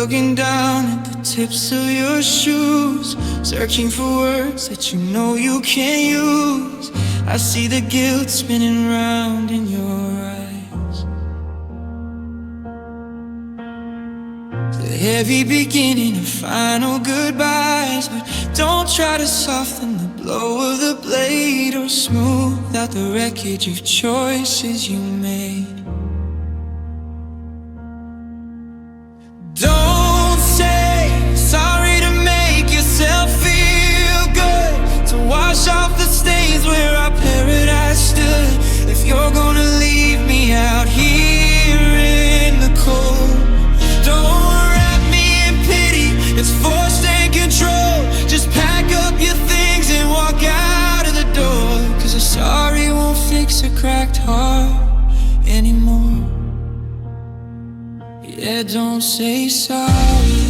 looking down at the tips of your shoes, searching for words that you know you can't use. I see the guilt spinning round in your eyes, the heavy beginning of final goodbyes. But don't try to soften the blow of the blade or smooth out the wreckage of choices you made. Don't say sorry to make yourself feel good, to wash off the stains where our paradise stood. If you're gonna leave me out here in the cold, don't wrap me in pity, it's forced and control. Just pack up your things and walk out of the door, 'cause a sorry won't fix a cracked heart anymore. Yeah, don't say sorry.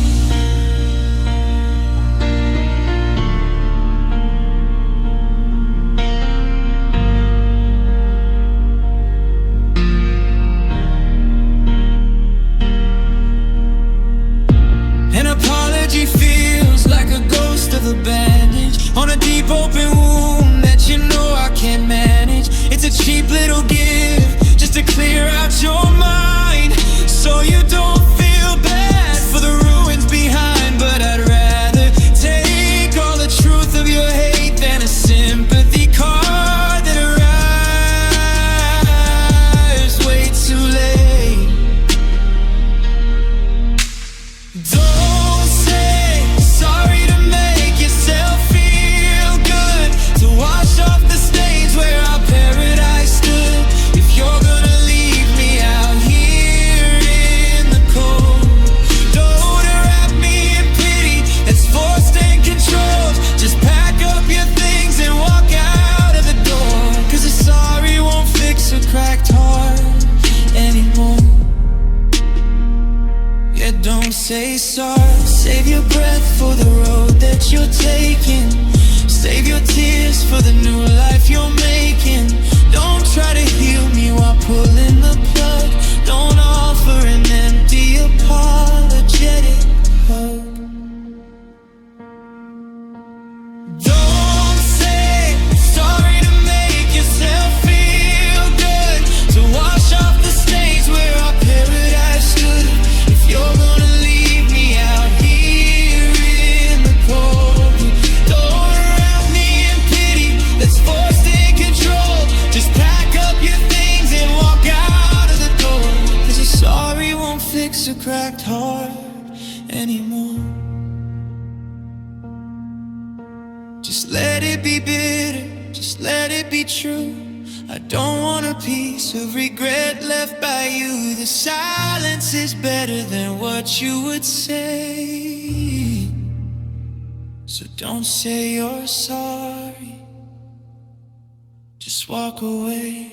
An apology feels like a ghost of a bandage on a deep open wound that you know I can't manage. It's a cheap little gift just to clear out your mind, so you don't feel bad for the ruins behind. But I'd rather take all the truth of your hate than a sympathy card that arrives way too late. Don't say sorry to make yourself feel good, to wash off the stains where our paradise stood. If you're gonna leave me out here in the cold, don't wrap me in pity, it's forced and controlled. Just pack up your things and walk out of the door, 'cause a sorry won't fix a cracked heart anymore. Yeah, don't say sorry. Save your breath for the road that you're taking. Save your tears for the new life you're making. Don't try to heal me while pulling the plug. Don't offer an empty apologetic hug. Don't say sorry to make yourself feel good, to wash off the stains where our paradise stood. If you're gonna leave me out here in the cold, don't wrap me in pity, that's forced and controlled. Just pack up your things and walk out of the door, 'cause a sorry won't fix a cracked heart anymore. Just let it be bitter, just let it be true. I don't want a piece of regret left by you. The silence is better than what you would say, so don't say you're sorry, just walk away.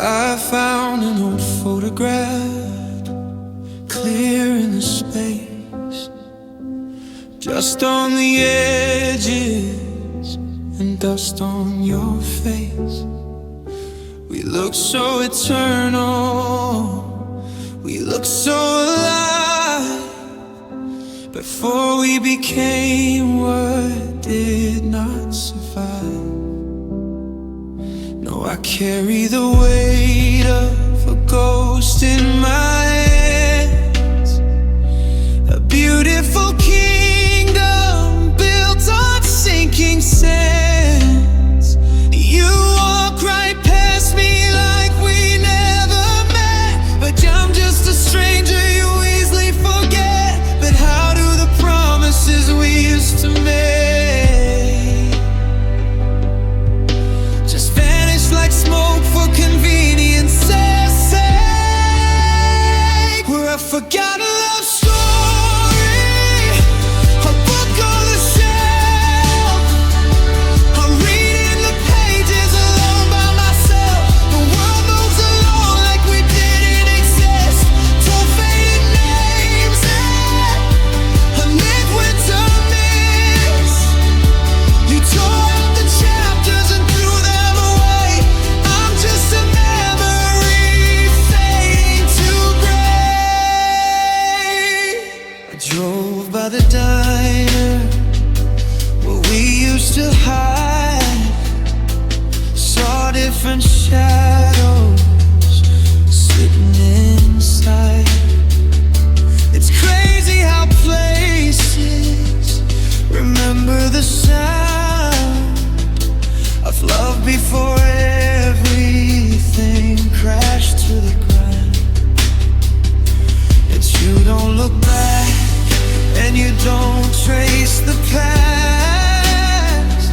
I found an old photograph, clear in the space, just on the edges and dust on your face. We look so eternal, we look so alive, before we became what did not survive. No, I carry the weight of a ghost in my hands, a beautiful kingdom built on sinking sands. You walk right past me like we never met, but I'm just a stranger you easily forget. But how do the promises we used to make just vanish like smoke for convenience? everyone's shadows sitting inside. It's crazy how places remember the sound of love before everything crashed to the ground. It's you don't look back and you don't trace the past.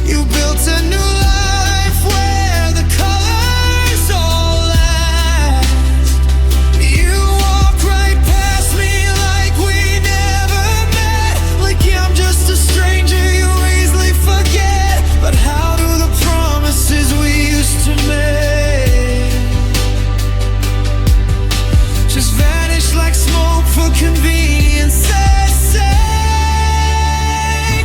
You built a new life where the colors all last. You walk right past me like we never met, like yeah, I'm just a stranger you easily forget. But how do the promises we used to make just vanish like smoke for convenience sake?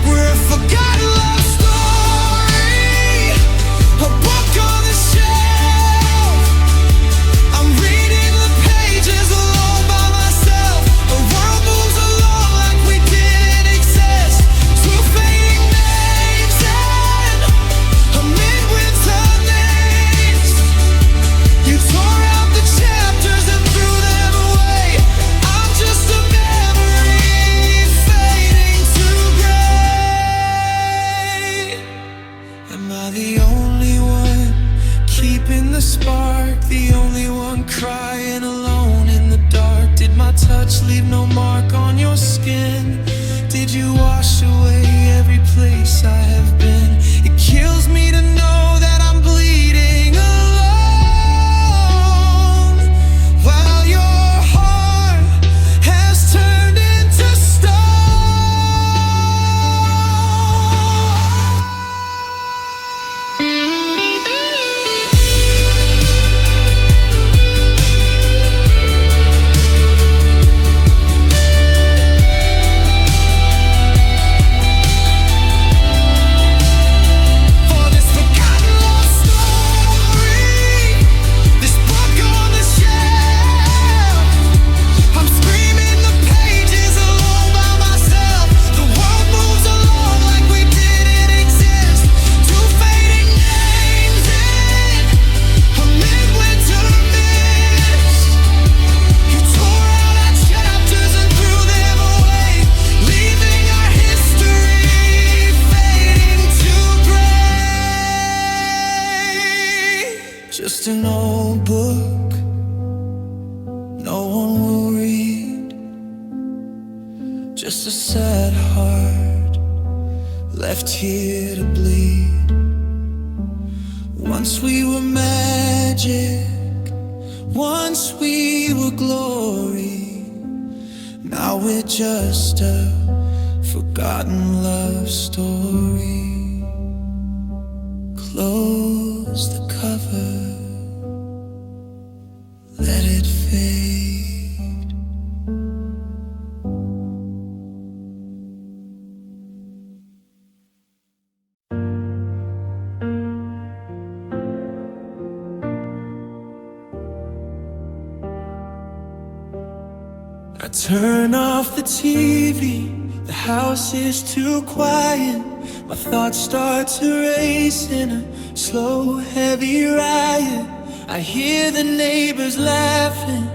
We're a forgotten love story, a book on the shelf. I'm reading the pages alone by myself. The world moves along like we didn't exist. Two fading names and a midwinter names. You tore out the chapters and threw them away. I'm just a memory fading to gray. Am I the only one keeping the spark? The only one crying alone in the dark? Did my touch leave no mark on your skin? Did you wash away every place I have been? It kills me to know that I'm bleeding alone, while your heart has turned into stone. For this forgotten love story, this book on the shelf, I'm screaming the pages alone by myself. The world moves along like we didn't exist. Two fading names in a midwinter mist. You tore out our chapters and threw them away, leaving our history fading to gray. Just an old book no one will read, just a sad heart left here to bleed. Once we were magic, once we were glory, now we're just a forgotten love story. Close the cover, let it fade. I turn off the TV, the house is too quiet. My thoughts start to race in a slow, heavy riot. I hear the neighbors laughing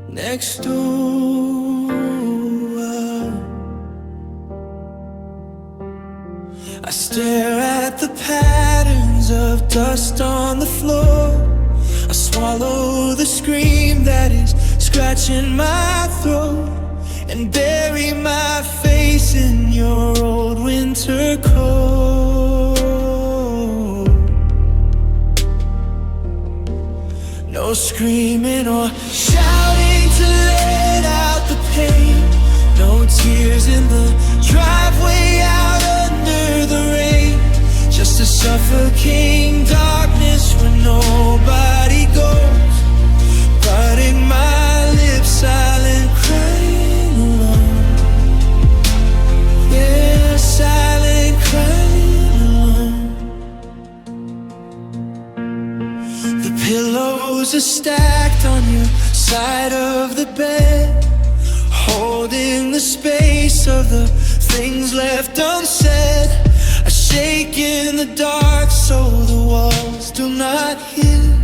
next door. I stare at the patterns of dust on the floor. I swallow the scream that is scratching my throat, and bury my face in your old winter coat. No screaming or shouting to let out the pain. No tears in the driveway out under the rain. Just a suffocating darkness where nobody goes. But in my lips, silent crying alone. Yeah, silent crying alone. The pillows are stacked on your side of the bed, holding the space of the things left unsaid. I shake in the dark so the walls still not here.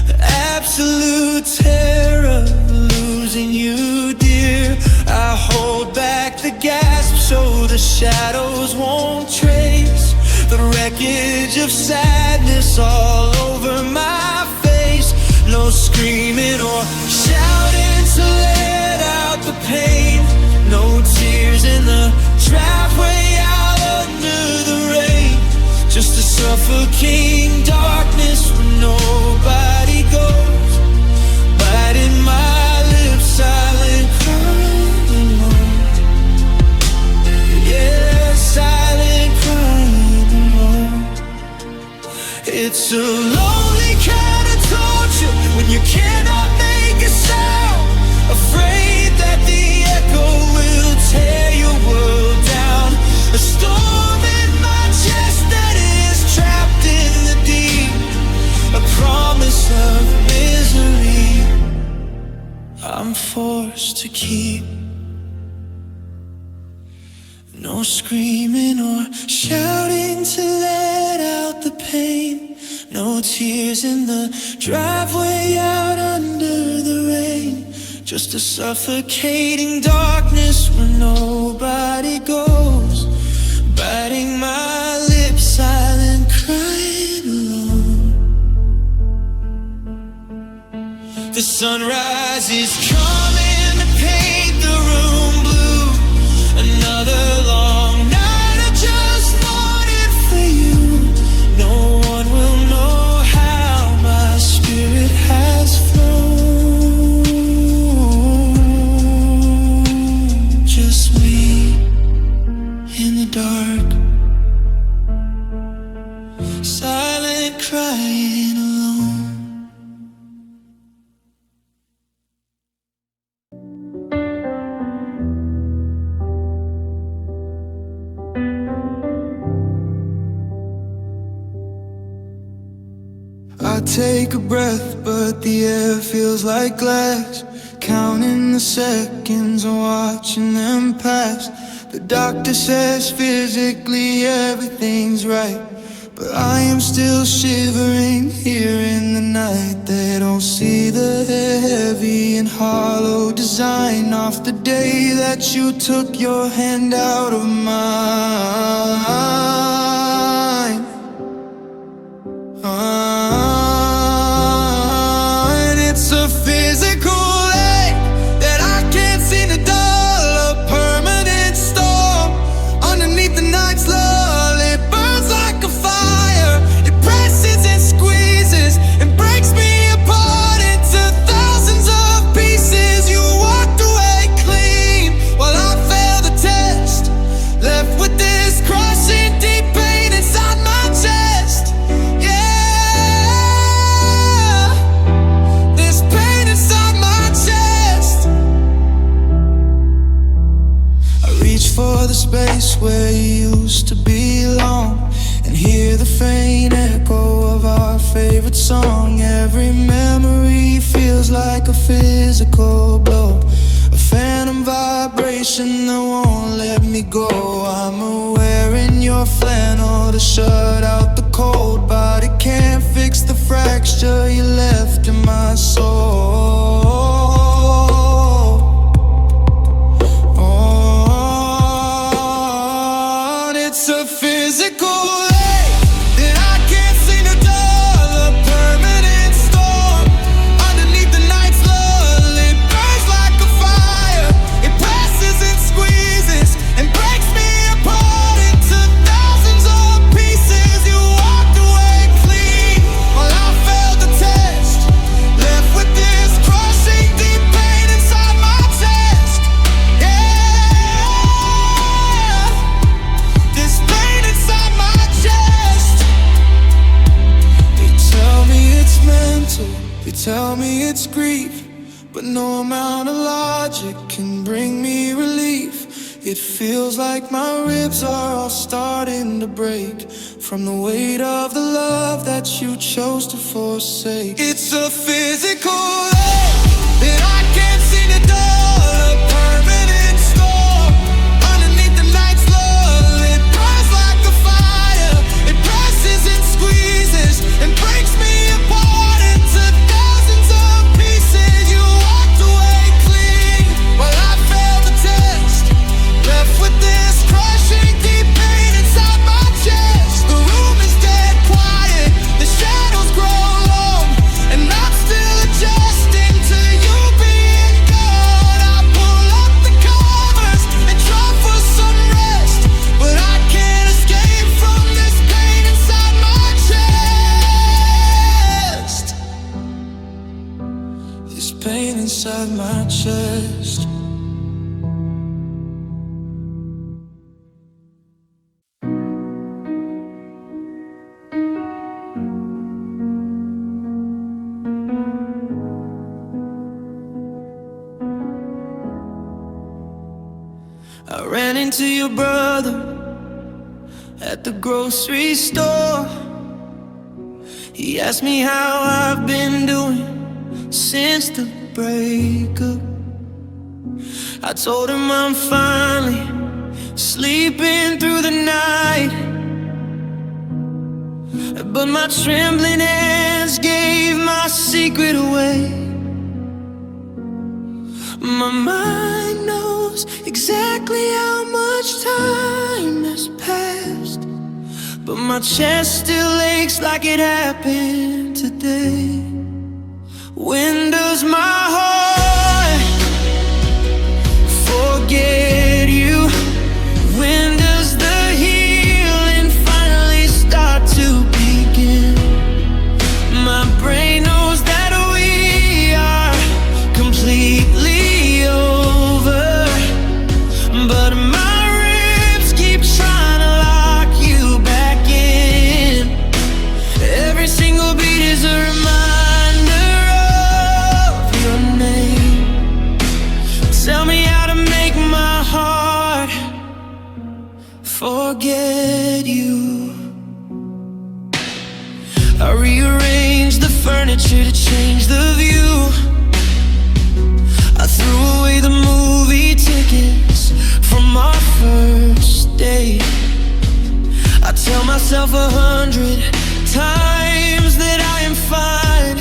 The absolute terror of losing you, dear. I hold back the gasp so the shadows won't trace the wreckage of sadness all over my face. No screaming or shouting to let out the pain. No tears in the driveway out under the rain. Just a suffocating darkness where nobody goes. Biting my lips, silent crying alone. Yeah, silent crying alone. It's a lonely kind of torture when you cannot make a sound. Afraid that the echo will tear your world down. A storm in my chest that is trapped in the deep. A promise of misery I'm forced to keep. No screaming or shouting to let out the pain. No tears in the driveway out under the rain. Just a suffocating darkness where nobody goes. Biting my lips, silent crying alone. The sunrise is coming to paint the room blue. Another long night of just mourning for you. No one will know how my spirit has flown. Just me in the dark, silent crying alone. I take a breath, but the air feels like glass. Counting the seconds and watching them pass. The doctor says physically everything's right, but I am still shivering here in the night. They don't see the heavy and hollow design off the day that you took your hand out of mine. And it's a physical ache that I can't seem to dull. A permanent storm underneath the night's lull. It burns like a fire. It presses and squeezes and breaks me apart into thousands of pieces. You walked away clean while I failed the test. Left with this crushing deep pain inside my chest. For the space where you used to belong, and hear the faint echo of our favorite song. Every memory feels like a physical blow, a phantom vibration that won't let me go. I'm wearing your flannel to shut out the cold, but it can't fix the fracture you left in my soul. It's a physical ache that I can't seem to dull. A permanent storm underneath the night's lull. It burns like a fire. It presses and squeezes and breaks me apart into thousands of pieces. You walked away clean while I failed the test. Left with this crushing deep pain inside my chest. This pain inside my chest. They tell me it's mental, they tell me it's grief, but no amount of logic can bring me relief. It feels like my ribs are all starting to break from the weight of the love that you chose to forsake. It's a physical ache that I can't seem to dull. A permanent storm underneath the night's lull. It burns like a fire. It presses and squeezes and breaks inside my chest. I ran into your brother at the grocery store. He asked me how I've been doing since the breakup. I told him I'm finally sleeping through the night, but my trembling hands gave my secret away. My mind knows exactly how much time has passed, but my chest still aches like it happened today. When does my heart forget you? When does the healing finally start to begin? My brain knows that we are completely over, but my ribs keep trying to lock you back in. Every single beat is a reminder of your name. Tell me how to make my heart forget you. I rearranged the furniture to change the view. I threw away the movie tickets from our first date. I tell myself 100 times that I am fine.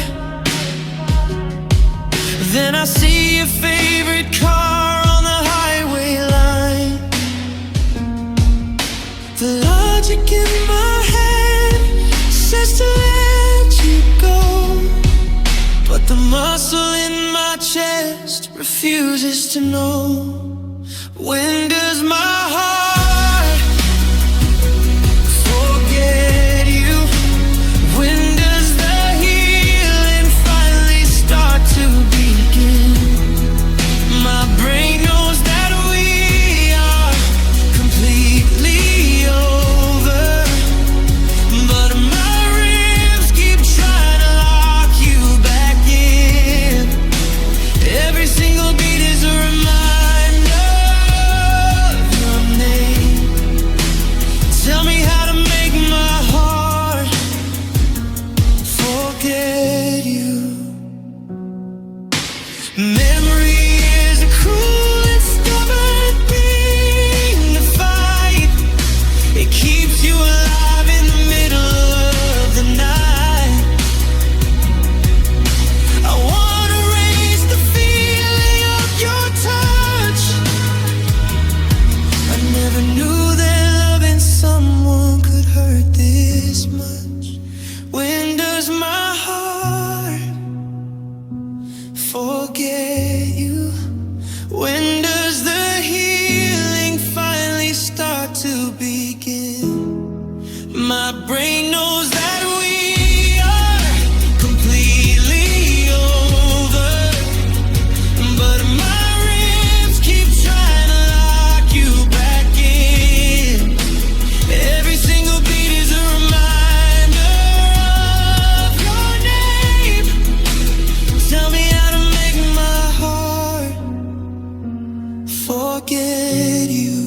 Then I see your favorite car on the highway line. The logic in my head says to let you go, but the muscle in my chest refuses to know. When does my heart forget you? When does the healing finally start to begin? My brain knows that we are completely over, but my ribs keep trying to lock you back in. Every single beat is a reminder of your name. Tell me how to make my heart forget you. Memory is a cruel and stubborn thing to fight. It keeps you alive in the middle of the night. I wanna erase the feeling of your touch. I never knew that loving someone could hurt this much. When does my heart forget you? When does the healing finally start to begin? My brain knows that we are completely over, but my ribs keep trying to lock you back in. Every single beat is a reminder of your name. Tell me how to make my heart forget you.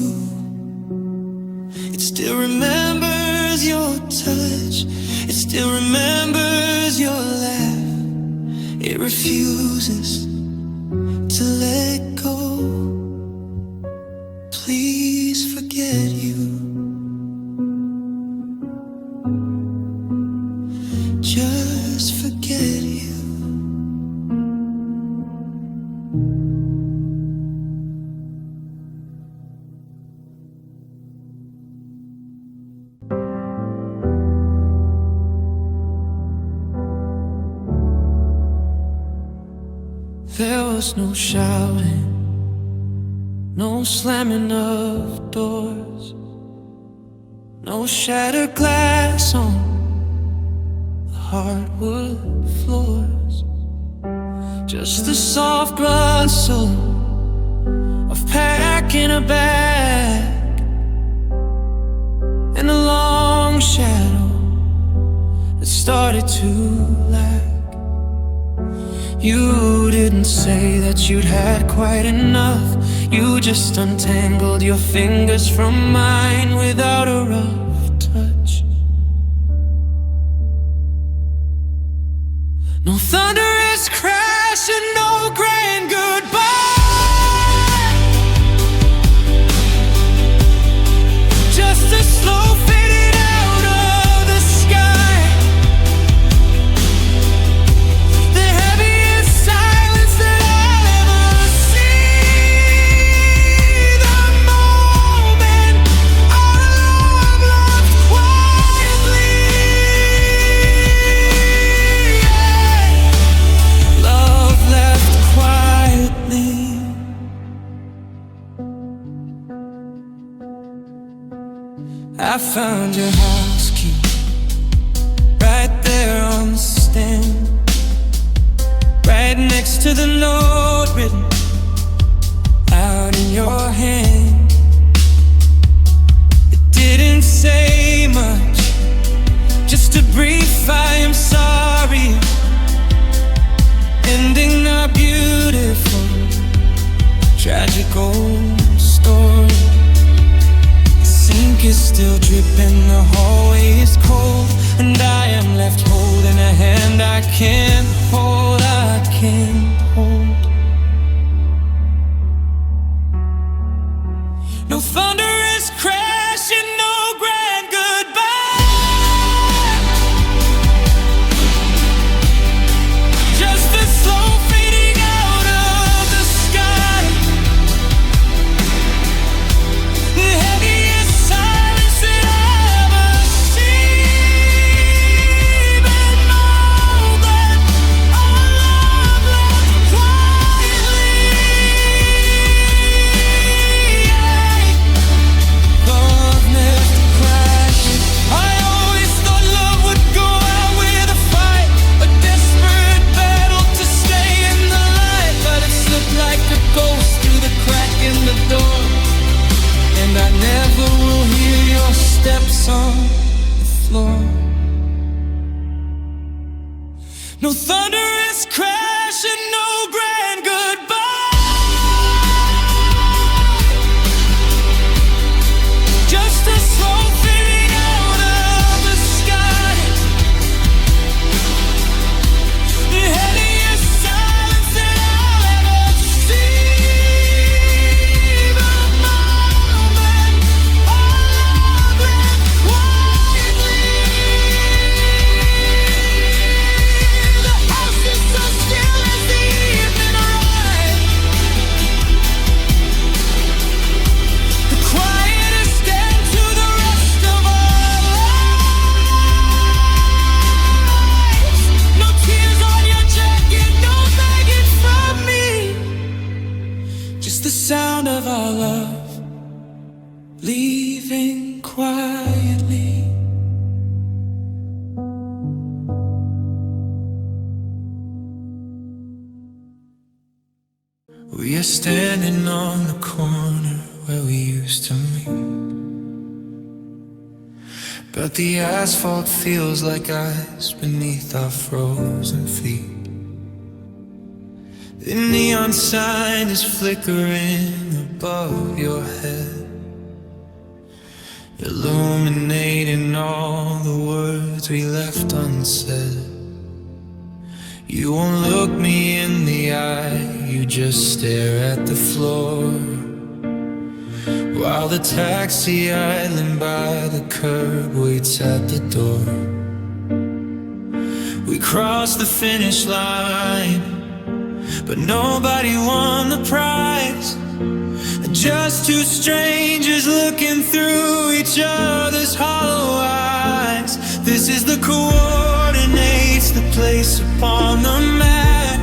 It still remembers your touch. It still remembers your laugh. It refuses to let go. Please forget you. Just forget you. There was no shouting, no slamming of doors, no shattered glass on the hardwood floors. Just the soft rustle of packing a bag and a long shadow that started to lag. You didn't say that you'd had quite enough. You just untangled your fingers from mine without a rough touch. No thunderous crash and no grand goodbye. Just a slow fading out of the sky. The heaviest silence that I'll ever see. The moment our love left quietly. Love left quietly. I found your house key right there on the stand, right next to the note written out in your hand. It didn't say much, just a brief I am sorry, ending our beautiful, tragic old story. Ink is still dripping, the hallway is cold, and I am left holding a hand I can't hold, I can't hold. No thunderous crash and no grand goodbye. Just a slow fading out of the sky. The heaviest silence that I've ever seen. But know that our love left quietly. Love left crashing. I always thought love would go out with a fight, a desperate battle to stay in the light. But it slipped like a ghost through the crack in the door, and I never will hear your steps on the floor. No thunderous crash and no grand goodbye. Just a slow fading out of the sky. The heaviest silence that I'll ever see. The moment our love left quietly. The house is so still as the evening arrives. The quietest end to the rest of our lives. No tears on your jacket, no begging from me. Just the sound of our love leaving quietly. We are standing on the corner where we used to meet, but the asphalt feels like ice beneath our frozen feet. The neon sign is flickering above your head, illuminating all the words we left unsaid. You won't look me in the eye, you just stare at the floor, while the taxi idling by the curb waits at the door. We crossed the finish line, but nobody won the prize. Just two strangers looking through each other's hollow eyes. This is the coordinates, the place upon the map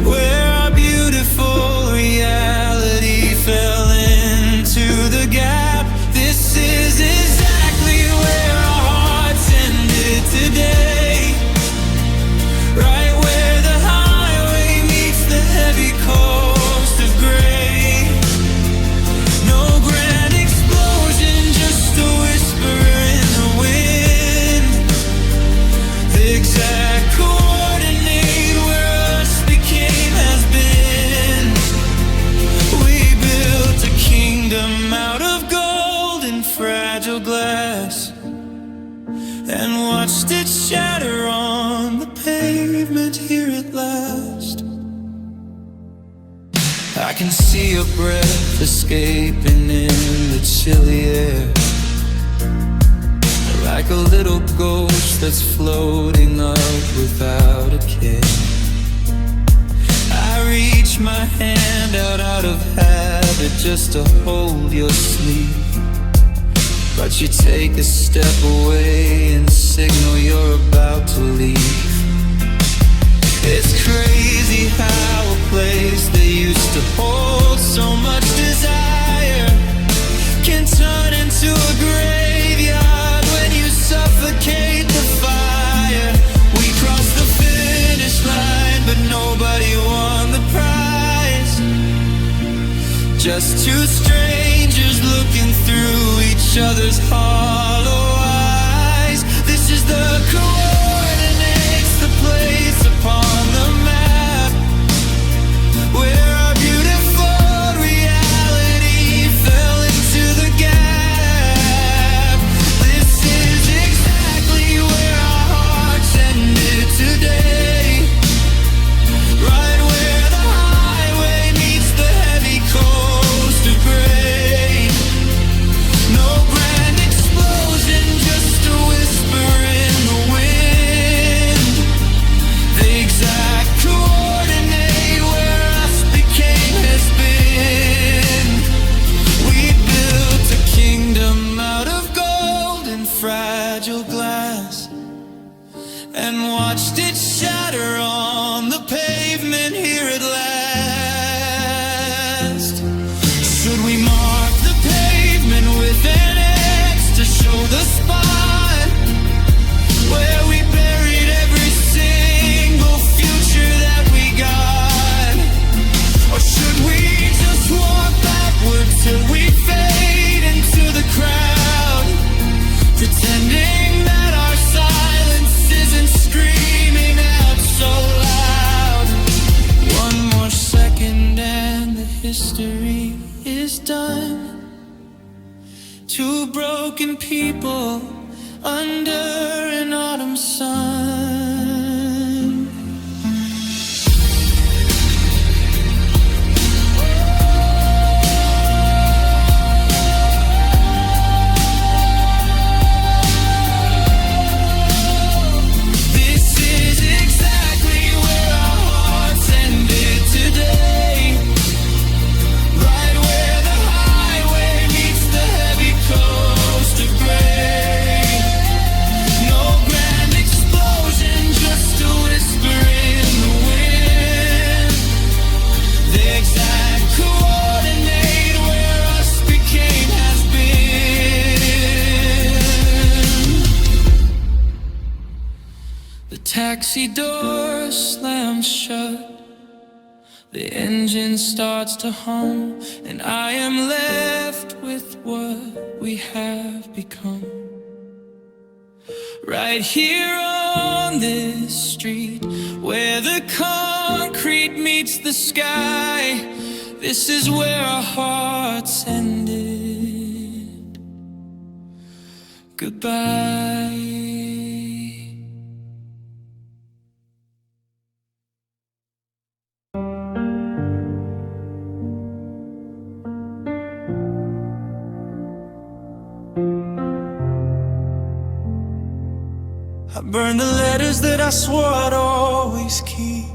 where our beautiful reality fell into the gap. This is exactly where our hearts ended today, right where the your breath escaping in the chilly air, like a little ghost that's floating up without a care. I reach my hand out of habit just to hold your sleeve, but you take a step away and signal you're about to leave. It's crazy how a place that used to hold so much desire can turn into a graveyard when you suffocate the fire. We crossed the finish line, but nobody won the prize. Just two strangers looking through each other's hollow eyes. This is the coordinates, the place upon the map where our beautiful reality fell into the gap. This is exactly where our hearts ended today, right where the highway meets the heavy coast of gray. No grand explosion, just a whisper in the wind. The exact coordinate where us became has been. We built a kingdom out of gold and fragile glass, and watched it shatter on the pavement here at last. Should we mark the pavement with an X to show the spot where we buried every single future that we got? Or should we just walk backward till we fade into the crowd, pretending that our silence isn't screaming out so loud? One more second and the history is done. Two broken people under an autumn sun. This is exactly where our hearts ended today, right where the highway meets the heavy coast of gray. No grand explosion, just a whisper in the wind. The exact coordinate where us became has been. The taxi door slams shut, the engine starts to hum, and I am left with what we have become. Right here on this street, where the concrete meets the sky, this is where our hearts ended. Goodbye. I burned the letters that I swore I'd always keep.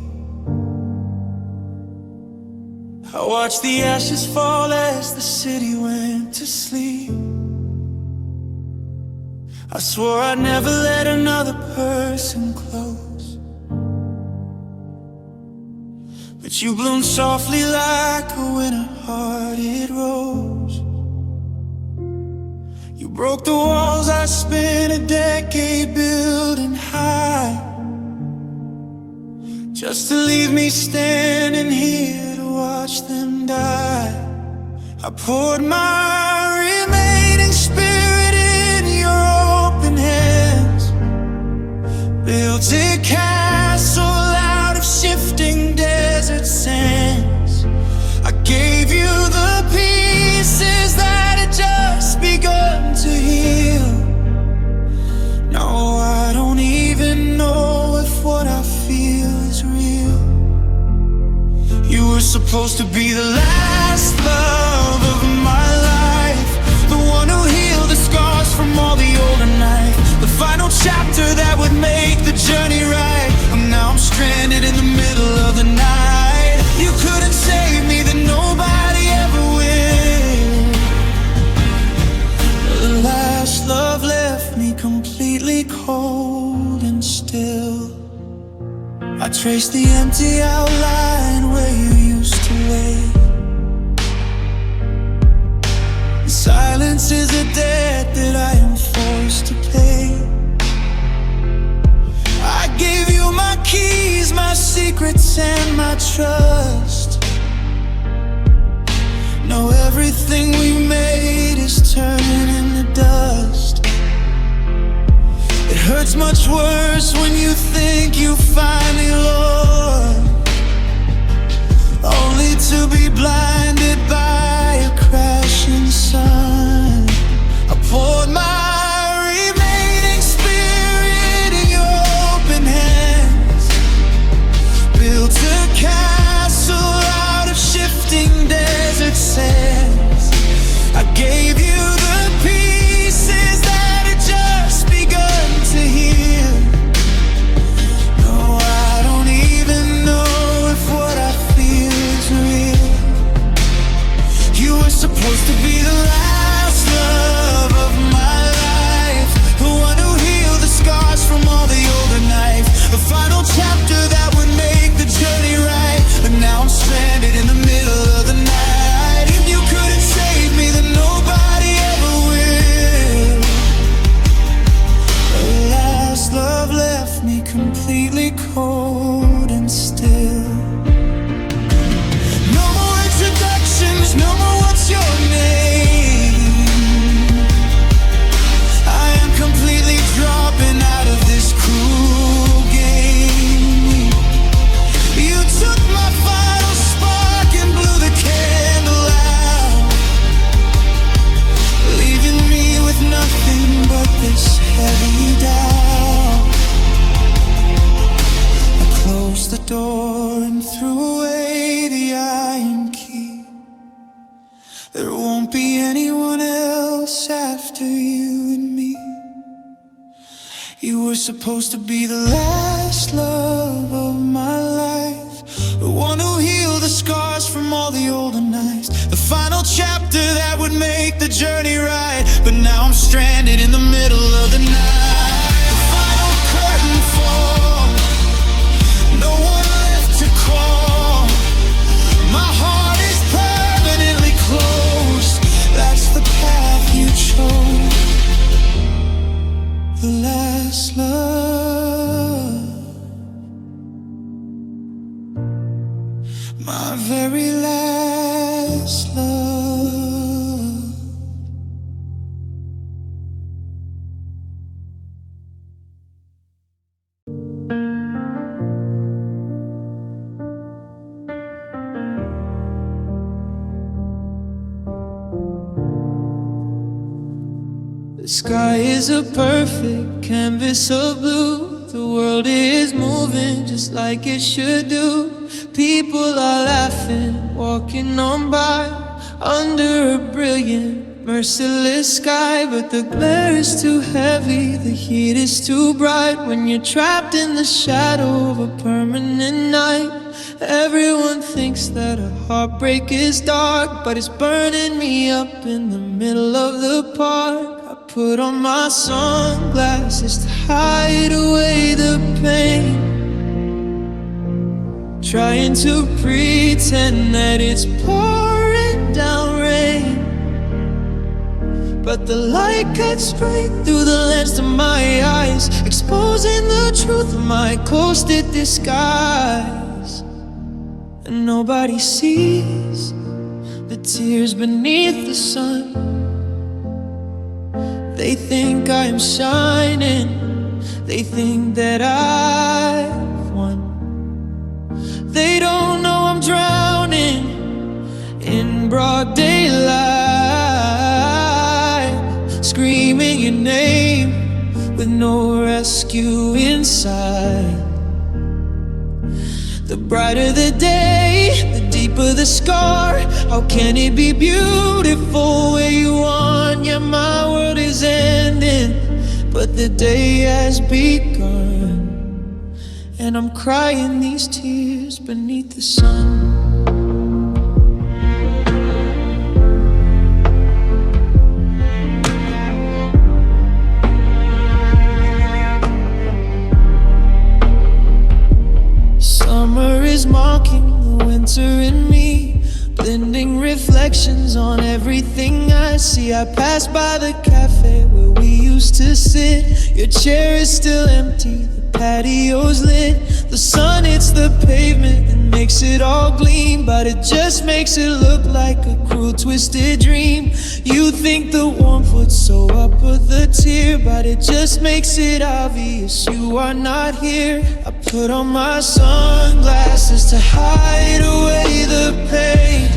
I watched the ashes fall as the city went to sleep. I swore I'd never let another person close, but you bloomed softly like a winter-hearted rose. You broke the walls I spent a decade building high, just to leave me standing here to watch them die. I poured my remaining spirit in your open hands, built a castle out of shifting desert sands. I gave you the pieces that had just begun to heal. No, I don't even know if what I feel is real. You were supposed to be the last last love of my life, the one who healed the scars from all the older nights, the final chapter that would make the journey right. And now I'm stranded in the middle of the night. You couldn't save me, then nobody ever will. The last love left me completely cold and still. I traced the empty outline where you used to wait. Silence is a debt that I am forced to pay. I gave you my keys, my secrets, and my trust. Now everything we made is turning into dust. It hurts much worse when you think you finally lost, only to be blinded by a crashing sun. I poured my remaining spirit in your open hands, built a castle out of shifting desert sands. I gave you the pieces that had just begun to heal. No, I don't even know if what I feel is real. You were supposed to be the last love of my life, the one who healed the scars from all the older nights, the final chapter that would make the journey right. But now I'm stranded in the middle of the night. You couldn't save me, then nobody ever will. The last love left me completely cold and still. No more introductions, no more what's your name. I am completely dropping out of this cruel game. You took my final spark and blew the candle out, leaving me with nothing but this heavy doubt. I closed the door and threw away the iron key. There won't be anyone else after you and me. You were supposed to be the last love of my life, the one who healed the scars from all the older nights, the final chapter that would make the journey right. But now I'm stranded in the middle of the night. The final curtain falls, no one left to call. My heart is permanently closed. That's the path you chose. The last love, my very last love. The sky is a perfect canvas of blue. The world is moving just like it should do. People are laughing, walking on by under a brilliant, merciless sky. But the glare is too heavy, the heat is too bright. When you're trapped in the shadow of a permanent night, everyone thinks that a heartbreak is dark, but it's burning me up in the middle of the park. Put on my sunglasses to hide away the pain, trying to pretend that it's pouring down rain. But the light cuts right through the lens of my eyes, exposing the truth of my coasted disguise. And nobody sees the tears beneath the sun. They think I'm shining, they think that I've won. They don't know I'm drowning in broad daylight, screaming your name with no rescue inside. The brighter the day, the deeper deeper the scar. How can it be beautiful where you want? Yeah, my world is ending, but the day has begun, and I'm crying these tears beneath the sun. Summer is mocking the winter in me, blending reflections on everything I see. I pass by the cafe where we used to sit. Your chair is still empty, the patio's lit. The sun hits the pavement and makes it all gleam, but it just makes it look like a cruel, twisted dream. You think the warmth would sew up with a tear, but it just makes it obvious you are not here. I put on my sunglasses to hide away the pain,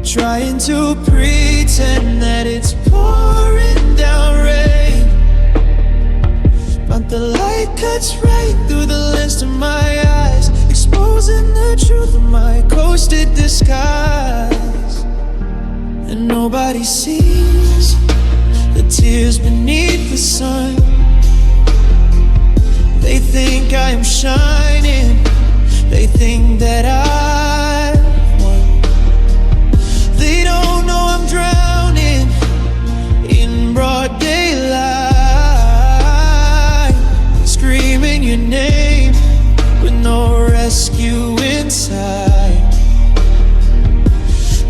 trying to pretend that it's pouring down rain, but the light cuts right through the lens to my eyes, exposing the truth of my coasted disguise. And nobody sees the tears beneath the sun. They think I am shining, they think that I won. They don't know I'm drowning in broad daylight, screaming your name with no rescue inside.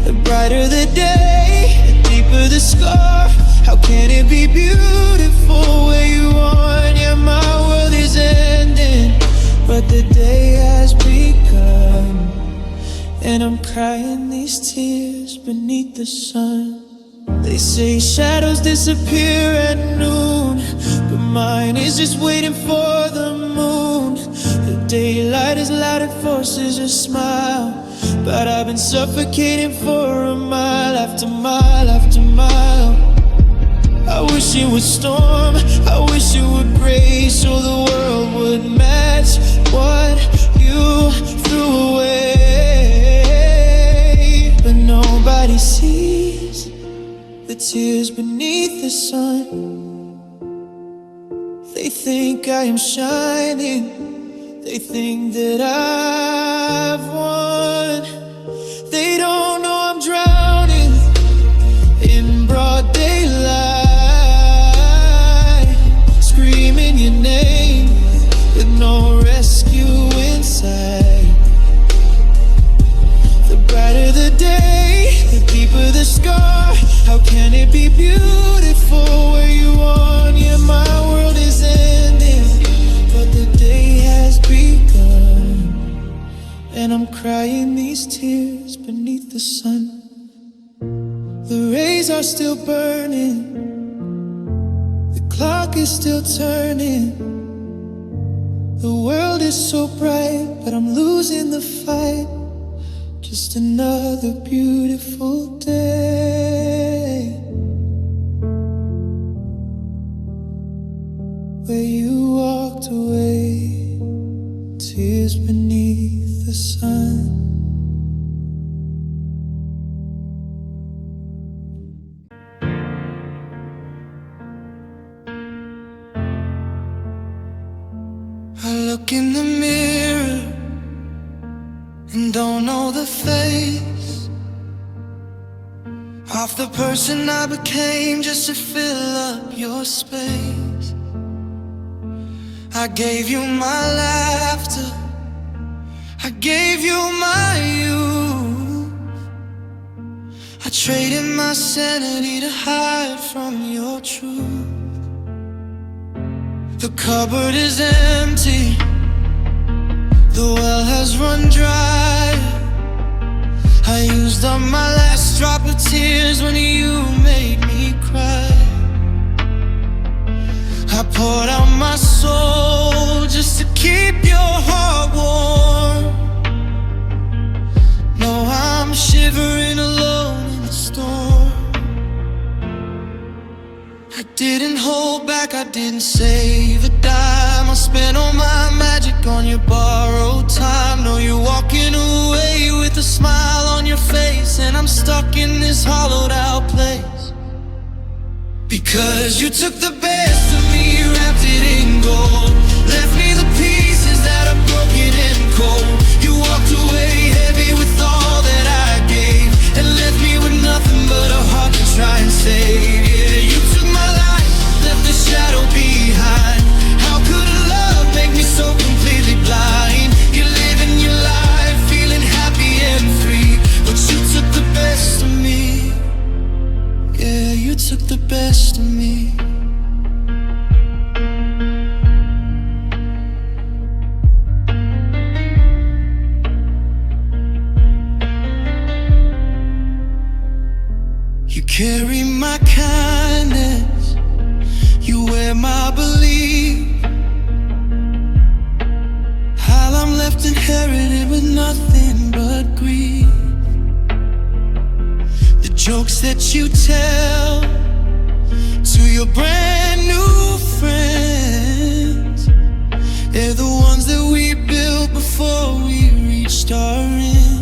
The brighter the day, the deeper the scar. How can it be beautiful where you are? Yeah, my world is ending, but the day has begun, and I'm crying these tears beneath the sun. They say shadows disappear at noon, but mine is just waiting for the moon. The daylight is loud, it forces a smile, but I've been suffocating for a mile after mile after mile. I wish it would storm, I wish it would gray, so the world would match what you threw away. But nobody sees the tears beneath the sun. They think I am shining, they think that I've won. They don't know I'm drowning in broad daylight, screaming your name with no rescue inside. The brighter the day, the deeper the scar. How can it be beautiful where you are? Yeah, my world is ending, but the day has begun, and I'm crying these tears beneath the sun. The rays are still burning, the clock is still turning. The world is so bright, but I'm losing the fight. Just another beautiful day where you walked away, tears beneath the sun. I look in the mirror and don't know the face of the person I became just to fill up your space. I gave you my laughter, I gave you my youth. I traded my sanity to hide from your truth. The cupboard is empty, the well has run dry. I used up my last drop of tears when you made me cry. I poured out my soul just to keep your heart warm. Now I'm shivering alone in the storm. I didn't hold back, I didn't save a dime. I spent all my magic on your borrowed time. Know you're walking away with a smile on your face, and I'm stuck in this hollowed out place. Because you took the best of me, wrapped it in gold, left me the pieces that are broken and cold. You walked away heavy with all that I gave, and left me with nothing but a heart to try and save. Yeah, you took my life, left the shadow behind. How could a love make me so completely blind? You're living your life, feeling happy and free, but you took the best of me. Yeah, you took the best of me. You carry my kindness, you wear my belief. While I'm left inherited with nothing but grief. The jokes that you tell to your brand new friends, they're the ones that we built before we reached our end.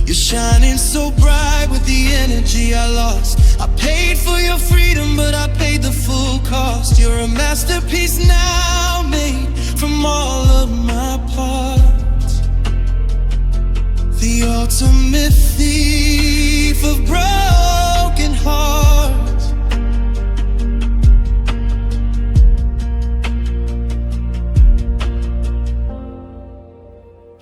You're shining so bright with the energy I lost. I paid for your freedom, but I paid the full cost. You're a masterpiece now, made from all of my parts. The ultimate thief of broken hearts.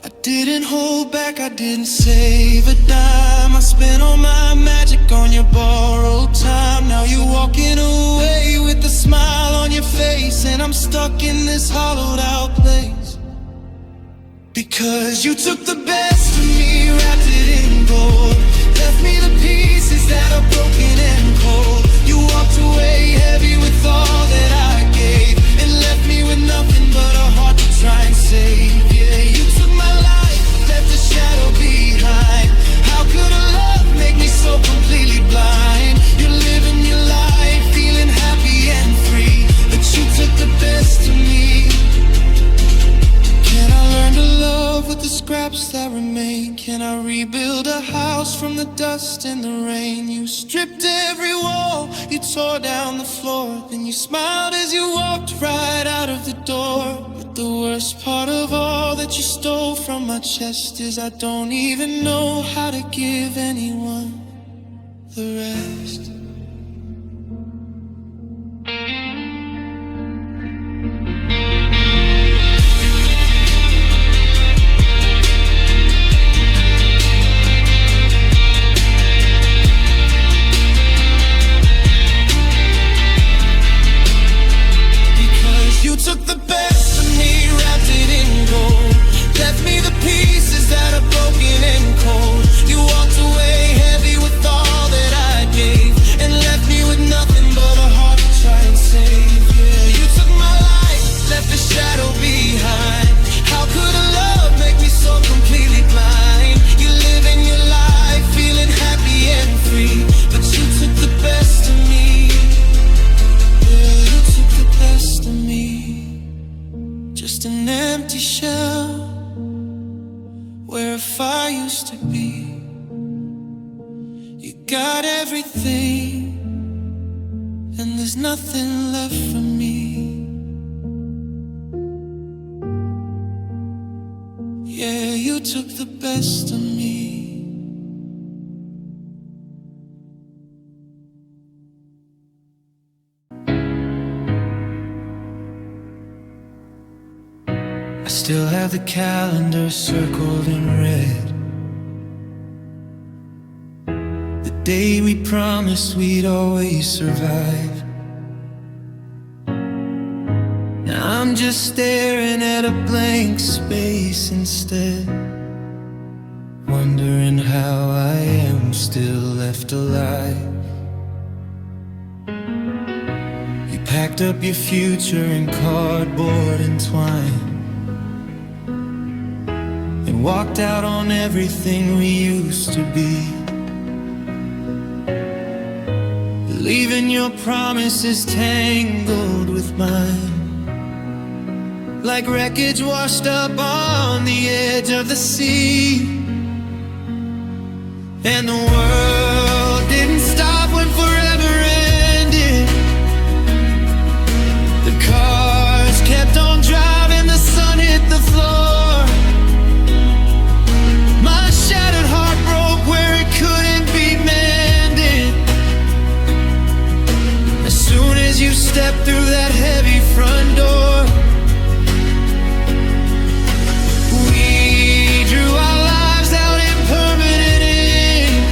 I didn't hold back, I didn't save a dime. I spent all my magic on your borrowed time. Now you're walking away with a smile on your face, and I'm stuck in this hollowed out place. Because you took the best of me, wrapped it in gold, left me the pieces that are broken and cold. You walked away heavy with all that I gave, and left me with nothing but a heart to try and save. Yeah, you took my life, left a shadow behind. How could a love make me so completely blind? You're living your life, feeling happy and free, but you took the best of me. Can I learn to love with the scraps that remain? Can I rebuild a house from the dust and the rain? You stripped every wall, you tore down the floor, then you smiled as you walked right out of the door. But the worst part of all that you stole from my chest is I don't even know how to give anyone the rest. You took the best of me, wrapped it in gold, left me the pieces that are broken and cold. You walked away heavy with all that I gave, and left me with nothing but a heart to try and save. Yeah, you took my life, left a shadow behind. How could a love make me so completely blind? You're living your life, feeling happy and free, but you took the best of me. Yeah, you took the best of me. Just an empty shell where a fire used to be. You got everything, and there's nothing left for me. Yeah, you took the best of me. I still have the calendar circled in red, the day we promised we'd always survive. Now I'm just staring at a blank space instead, wondering how I am still left alive. You packed up your future in cardboard and twine, and walked out on everything we used to be, leaving your promises tangled with mine. like wreckage washed up on the edge of the sea. And the world didn't stop when forever ended. The cars kept on driving, the sun hit the floor. My shattered heart broke where it couldn't be mended. As soon as you stepped through that heavy front door, we drew our lives out in permanent ink.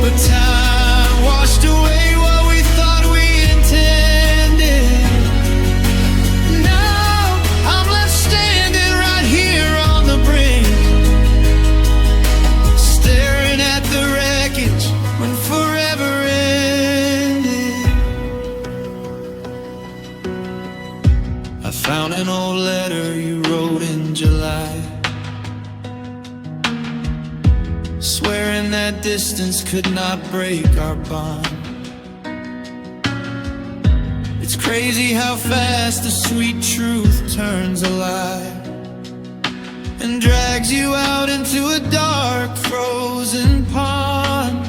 But time washed away what we thought we intended. Now I'm left standing right here on the brink, staring at the wreckage when forever ended. I found an old letter you wrote in July, swearing that distance could not break our bond. It's crazy how fast the sweet truth turns a lie and drags you out into a dark, frozen pond.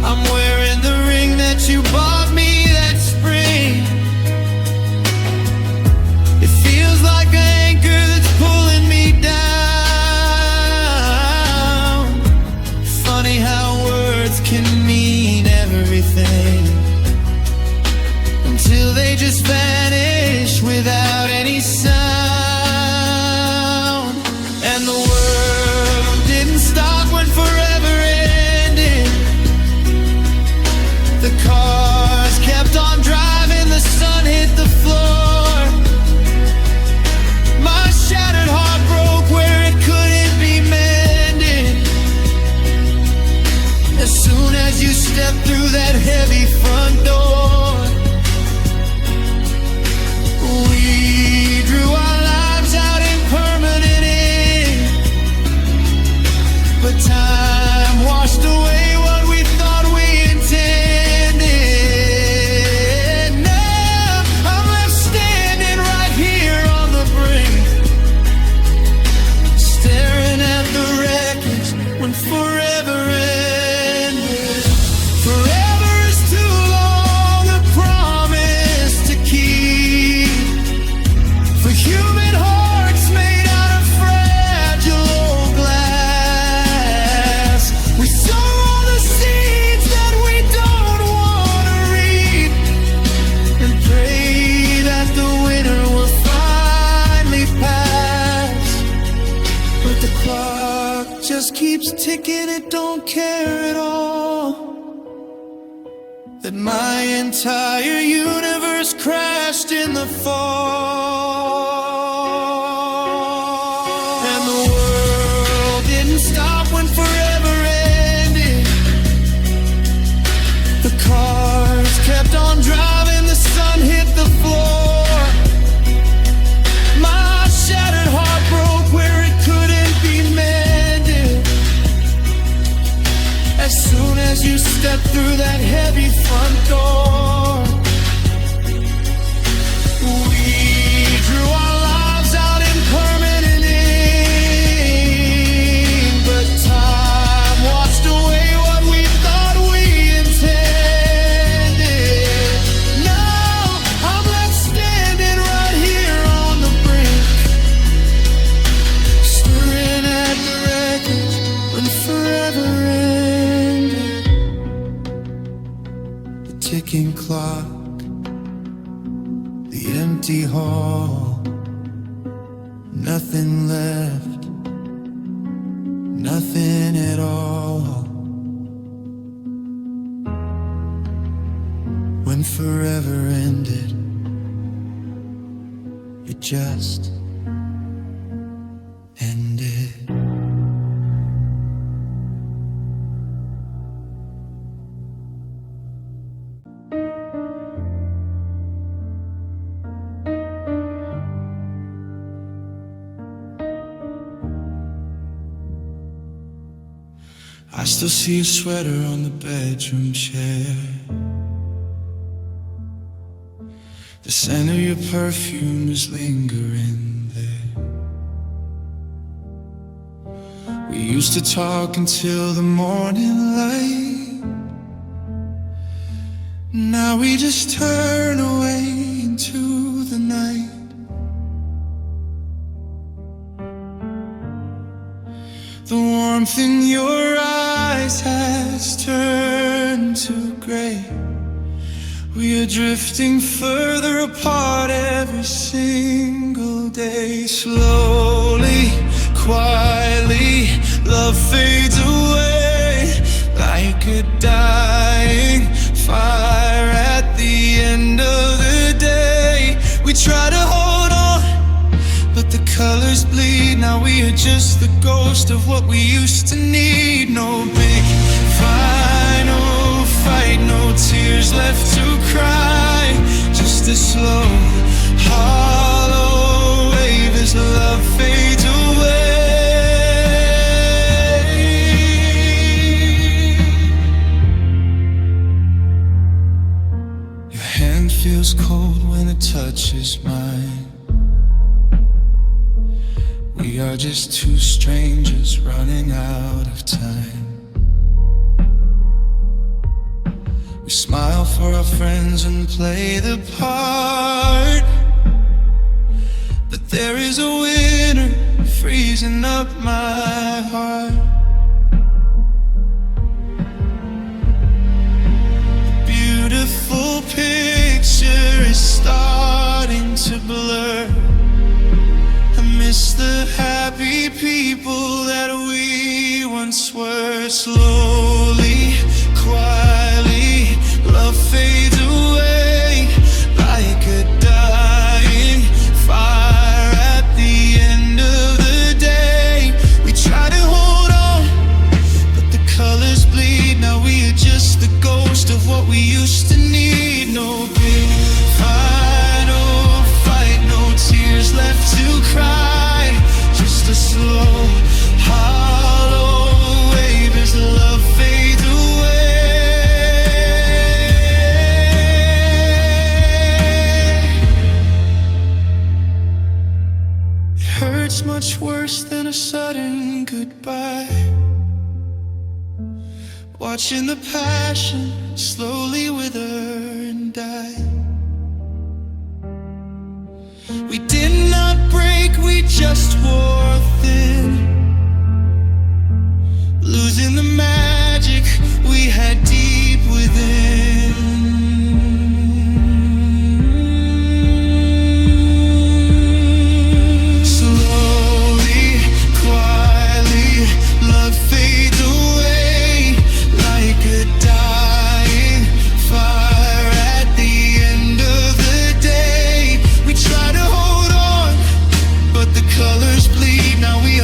I'm wearing the ring that you bought me that spring. It feels like an anchor that's pulling me down. Funny how words can mean everything until they just vanish without any sound. And the world didn't stop when forever ended. The cars kept on driving, the sun hit the floor. My shattered heart broke where it couldn't be mended. As soon as you stepped through that heavy front door, we drew our lives out in permanent ink. But time washed away what we thought we intended. Now I'm left standing right here on the brink, staring at the wreckage when forever ended. Forever is too long a promise to keep for human hearts made out of fragile old glass. We sow all the seeds that we don't want to reap and pray that the winter will finally pass. But the clock just keeps ticking, it don't care at all that my entire universe crashed in the fall. And the world didn't stop when forever ended. The cars kept on driving, the sun hit the floor. My shattered heart broke where it couldn't be mended. As soon as you stepped through that heavy front door, we drew our lives out in permanent ink. But time washed away what we thought we intended. Now I'm left standing right here on the brink, staring at the wreckage when forever ended. The ticking clock, the empty hall, nothing left, nothing at all. When forever ended, it just ended. I still see your sweater on the bedroom chair. The scent of your perfume is lingering there. We used to talk until the morning light. Now we just turn away into the night. The warmth in your eyes has turned to gray. We are drifting further apart every single day. Slowly, quietly, love fades away like a dying fire at the end of the day. We try to hold on, but the colors bleed. Now we are just the ghost of what we used to need. No big final fight, no tears left to cry. Just a slow, hollow wave as love fades away. Your hand feels cold when it touches mine. We are just two strangers running out of time. We smile for our friends and play the part, but there is a winter freezing up my heart. The beautiful picture is starting to blur. I miss the happy people that we once were. Slowly, quietly, love fades away like a dying fire at the end of the day. We try to hold on, but the colors bleed. Now we are just the ghost of what we used to need. No big final fight, no tears left to cry. Just a slow, hollow wave as love fades away. Hurts much worse than a sudden goodbye. Watching the passion slowly wither and die. We did not break, we just wore thin, losing the magic we had deep within.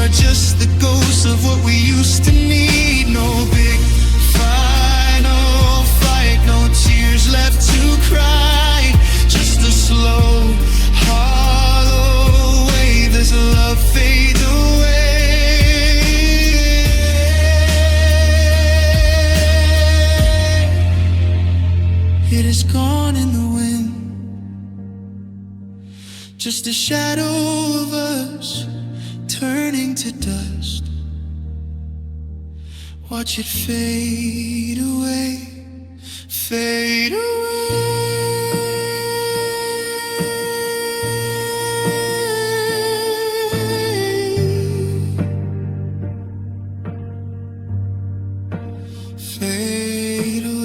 Just the ghosts of what we used to need. No big final fight, no tears left to cry. Just a slow, hollow wave as love fades away. It is gone in the wind, just a shadow of us turning to dust. Watch it fade away, fade away. Fade away.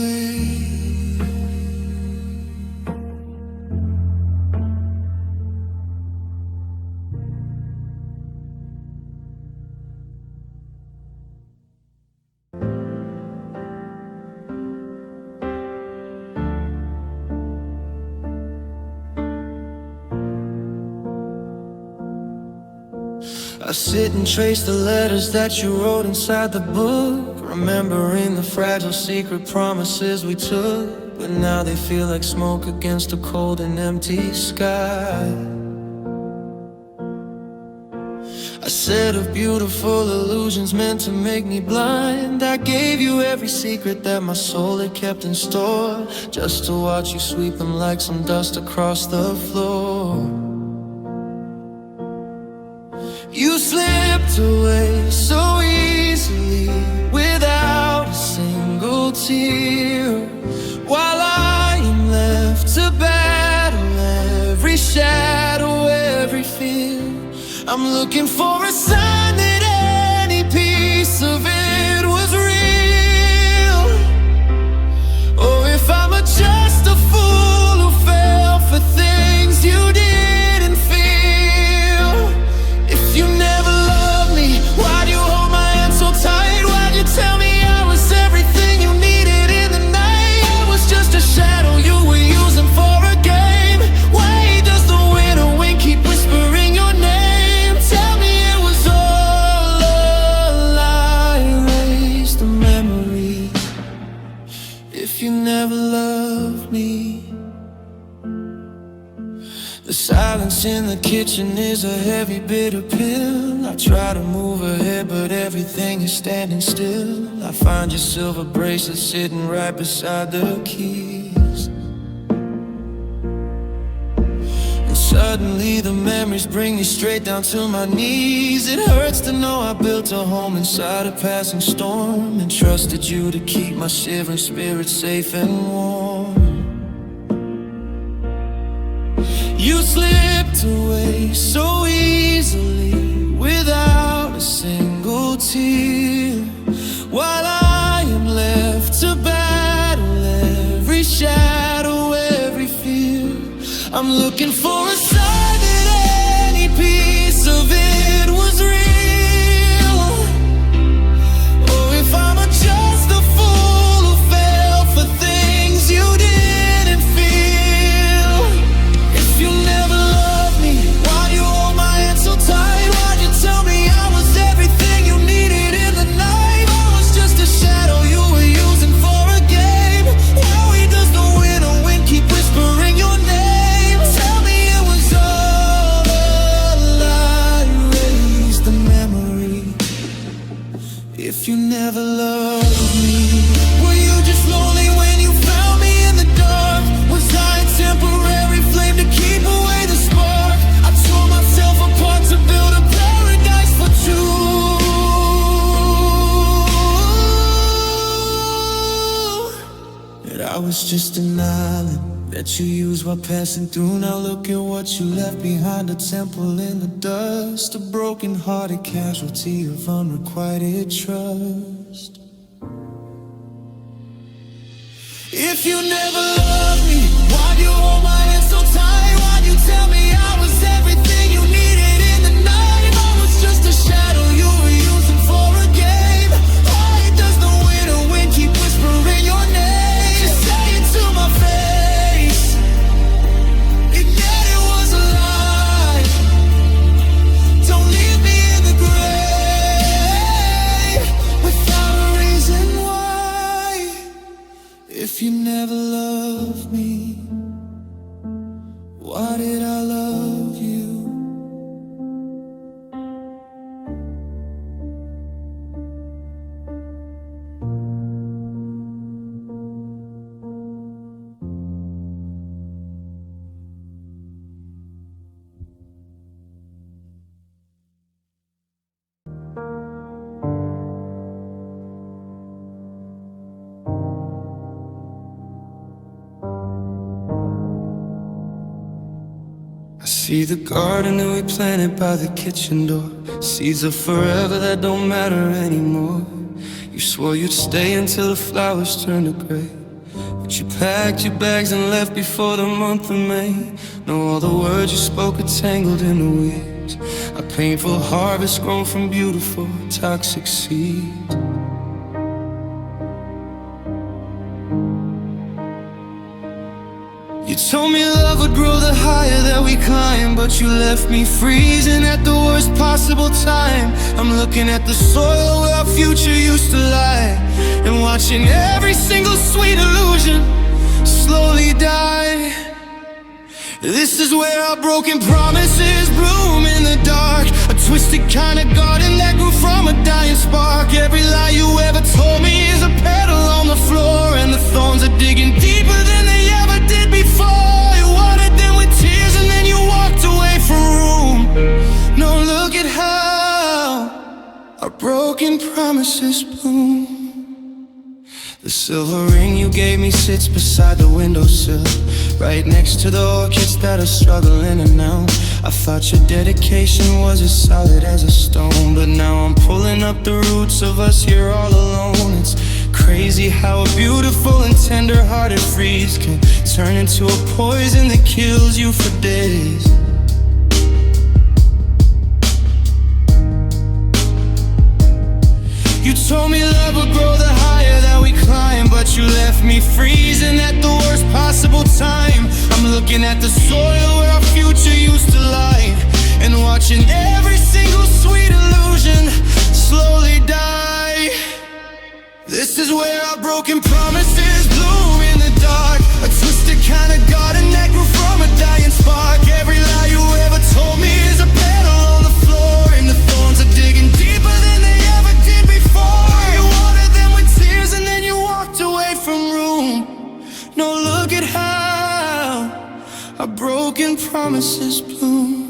I sit and trace the letters that you wrote inside the book, remembering the fragile secret promises we took, but now they feel like smoke against a cold and empty sky. I set of beautiful illusions meant to make me blind. I gave you every secret that my soul had kept in store, just to watch you sweep them like some dust across the floor. You slipped away so easily, without a single tear, while I am left to battle every shadow, every fear. I'm looking for a sign that any piece of it was real, or if I'm just a fool who fell for things you didn't feel. If you never loved me, why'd you hold my hand so tight? Why'd you tell me I was everything you needed in the night? I was just a shadow you were using for a game. Why does the winter wind keep whispering your name? You never loved me. The silence in the kitchen is a heavy bitter pill. I try to move ahead, but everything is standing still. I find your silver bracelet sitting right beside the keys, and suddenly the memories bring me straight down to my knees. It hurts to know I built a home inside a passing storm, and trusted you to keep my shivering spirit safe and warm. You slipped away so easily, without a single tear, while I am left to battle every shadow, every fear. I'm looking for a sign that any piece of it was real, or if I'm just a fool who fell for things you didn't feel. If you never loved me, why'd you hold my hand so tight? Why'd you tell me I was everything you needed in the night? I was just a shadow you were using for a game. Why does the winter wind keep whispering your name? If you never loved me, were you just lonely when you found me in the dark? Was I a temporary flame to keep away the spark? I tore myself apart to build a paradise for two, and I was just an island that you used while passing through. Now look at what you left behind, a temple in the dust, a broken-hearted casualty of unrequited trust. If you never loved me, why'd you hold my hand so tight? Why'd you tell me I was everything you needed in the night? I was just a shadow you were using for a game. Why does the winter wind keep whispering your name? Just say it to my face, it was a lie. Don't leave me in the grave without a reason why. If you never loved me, why did I love you? I see the garden that we planted by the kitchen door, seeds of forever that don't matter anymore. You swore you'd stay until the flowers turned to gray, but you packed your bags and left before the month of May. Know all the words you spoke are tangled in the weeds, a painful harvest grown from beautiful toxic seeds. You told me love would grow the higher that we climb, but you left me freezing at the worst possible time. I'm looking at the soil where our future used to lie, and watching every single sweet illusion slowly die. This is where our broken promises bloom in the dark, a twisted kind of garden that grew from a dying spark. Every lie you ever told me is a petal on the floor, and the thorns are digging deeper than they ever did before. You watered them with tears and then you walked away from room. No, look at how our broken promises bloom. The silver ring you gave me sits beside the windowsill, right next to the orchids that are struggling to know. I thought your dedication was as solid as a stone, but now I'm pulling up the roots of us here all alone. It's crazy how a beautiful and tender-hearted freeze can turn into a poison that kills you for days. You told me love would grow the higher that we climb, but you left me freezing at the worst possible time. I'm looking at the soil where our future used to lie, and watching every single sweet illusion slowly die. This is where our broken promises bloom in the dark, a twisted kind of garden that grew from a dying spark. Every lie you ever told me is a petal on the floor, and the thorns are digging deeper than they ever did before. You watered them with tears and then you walked away from room. No, look at how our broken promises bloom.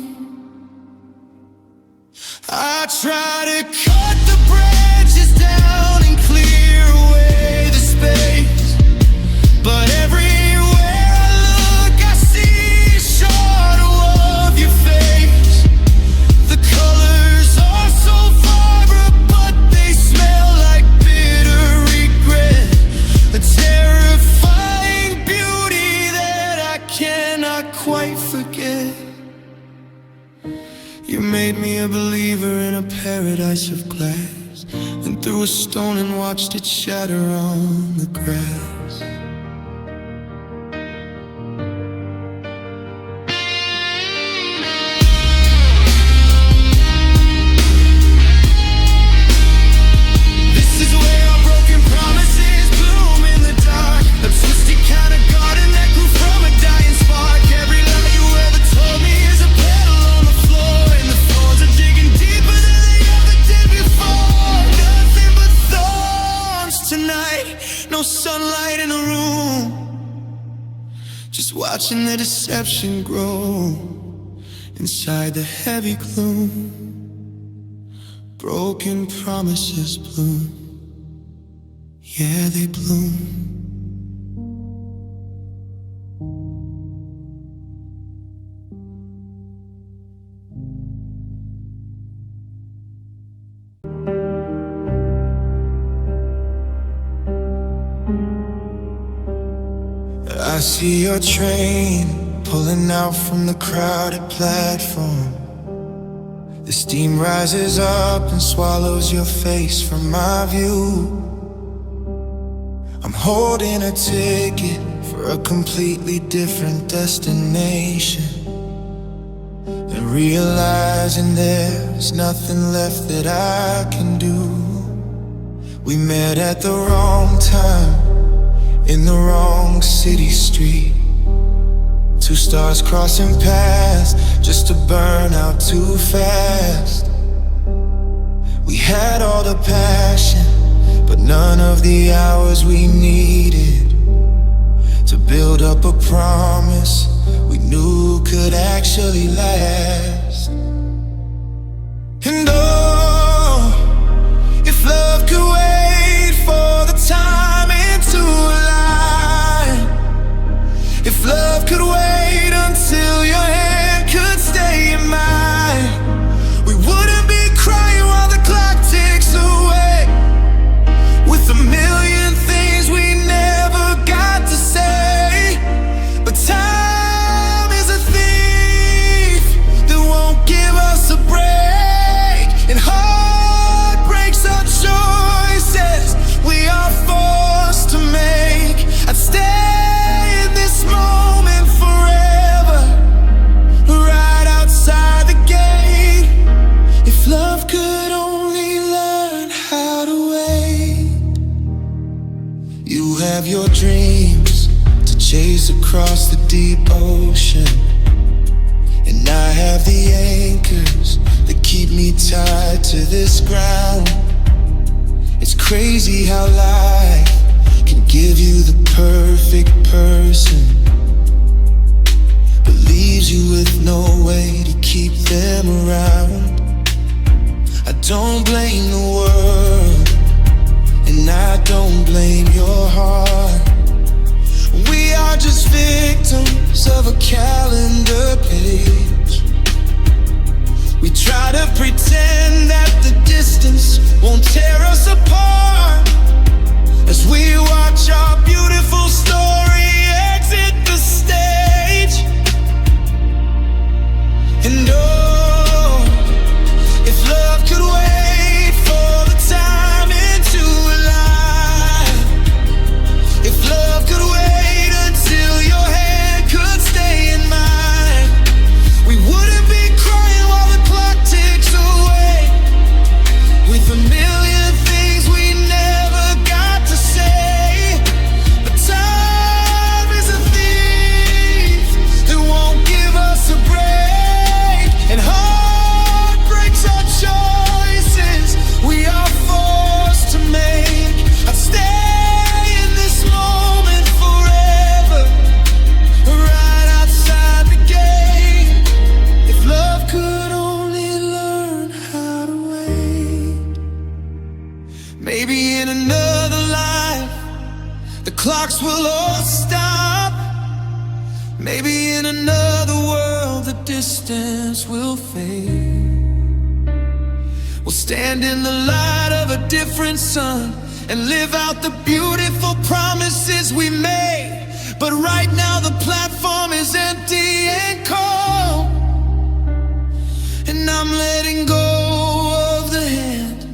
I try to cut the branches down and clear away the space, but everywhere I look I see a shadow of your face. The colors are so vibrant but they smell like bitter regret, a terrifying beauty that I cannot quite forget. You made me a believer in a paradise of glass, and threw a stone and watched it shatter on the grass. This is where our broken promises bloom in the dark, a twisted kind of garden that grew from a dying spark. Every lie you ever told me is a petal on the floor, and the thorns are digging deeper than they ever did before. Nothing but thorns tonight, no sunlight in the room, just watching the deception grow inside the heavy gloom. Broken promises bloom, yeah, they bloom. I see your train pulling out from the crowded platform. The steam rises up and swallows your face from my view. I'm holding a ticket for a completely different destination, and realizing there's nothing left that I can do. We met at the wrong time, in the wrong city street. Two stars crossing paths just to burn out too fast. We had all the passion, but none of the hours we needed to build up a promise we knew could actually last. And oh, if love could wait for the timing to align, if love could wait until your hand could stay in mine, we wouldn't be crying while the clock ticks away, with a million things we never got to say. But time is a thief that won't give us a break, and heartbreaks are choices we are forced to make. I'd stay in this moment forever, right outside the gate, if love could only learn how to wait. You have your dreams to chase across the deep ocean, and I have the anchors that keep me tied to this ground. It's crazy how life can give you the perfect person, but leaves you with no way to keep them around. I don't blame the world, and I don't blame your heart. We are just victims of a calendar page. We try to pretend that the distance won't tear us apart, as we watch our beautiful story exit the stage. And oh, if love could wait for the timing to align, if love could wait until your hand could stay in mine, we wouldn't be crying while the clock ticks away, with a million things we never got to say. But time is a thief that won't give us a break, and heartbreaks are choices we are forced to make. I'd stay in this moment forever, right outside the gate, if love could only learn how to wait. Maybe in another life the clocks will all stop. Maybe in another world the distance will fade. We'll stand in the light of a different sun and live out the beautiful promises we made. But right now the platform is empty and cold, and I'm letting go of the hand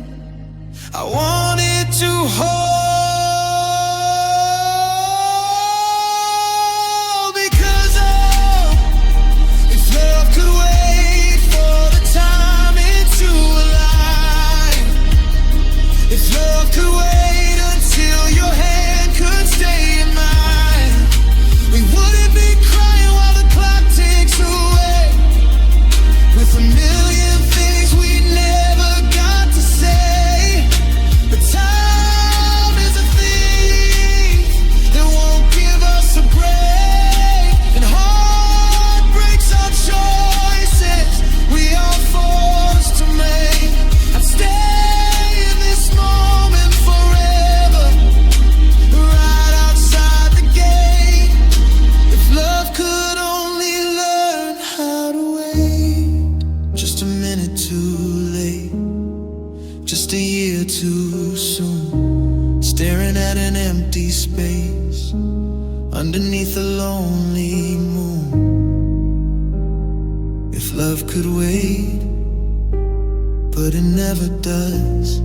I wanted to hold. Because oh, if love could wait for the timing to align, if love could wait until your hand could stay in mine, we wouldn't be crying while the clock ticks away, with a million things we never got to say. But time is a thief that won't give us a break, and heartbreaks are choices we are forced to make. I'd stay in this moment forever, right outside the gate, if love could only learn how to wait. Just a minute too late, just a year too soon, staring at an empty space underneath a lonely moon. If love could wait, but it never does.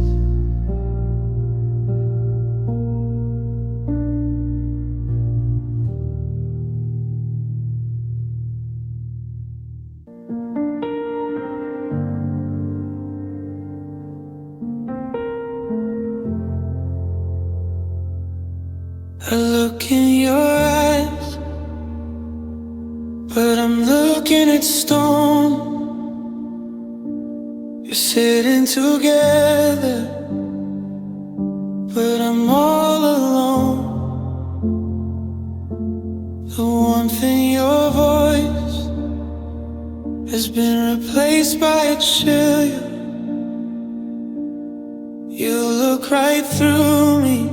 I look in your eyes, but I'm looking at stone. You're sitting together, but I'm all alone. The warmth in your voice has been replaced by a chill. You look right through me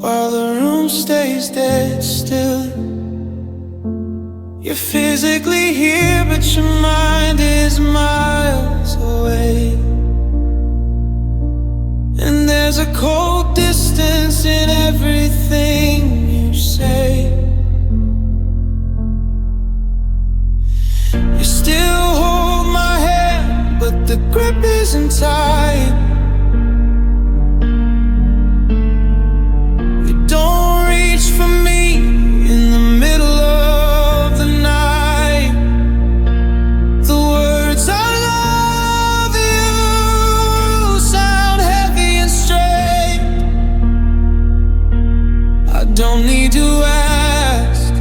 while the room stays dead still. You're physically here, but your mind is miles away. And there's a cold distance in everything you say. You still hold my hand, but the grip isn't tight. Don't reach for me in the middle of the night. The words I love you sound heavy and straight. I don't need to ask,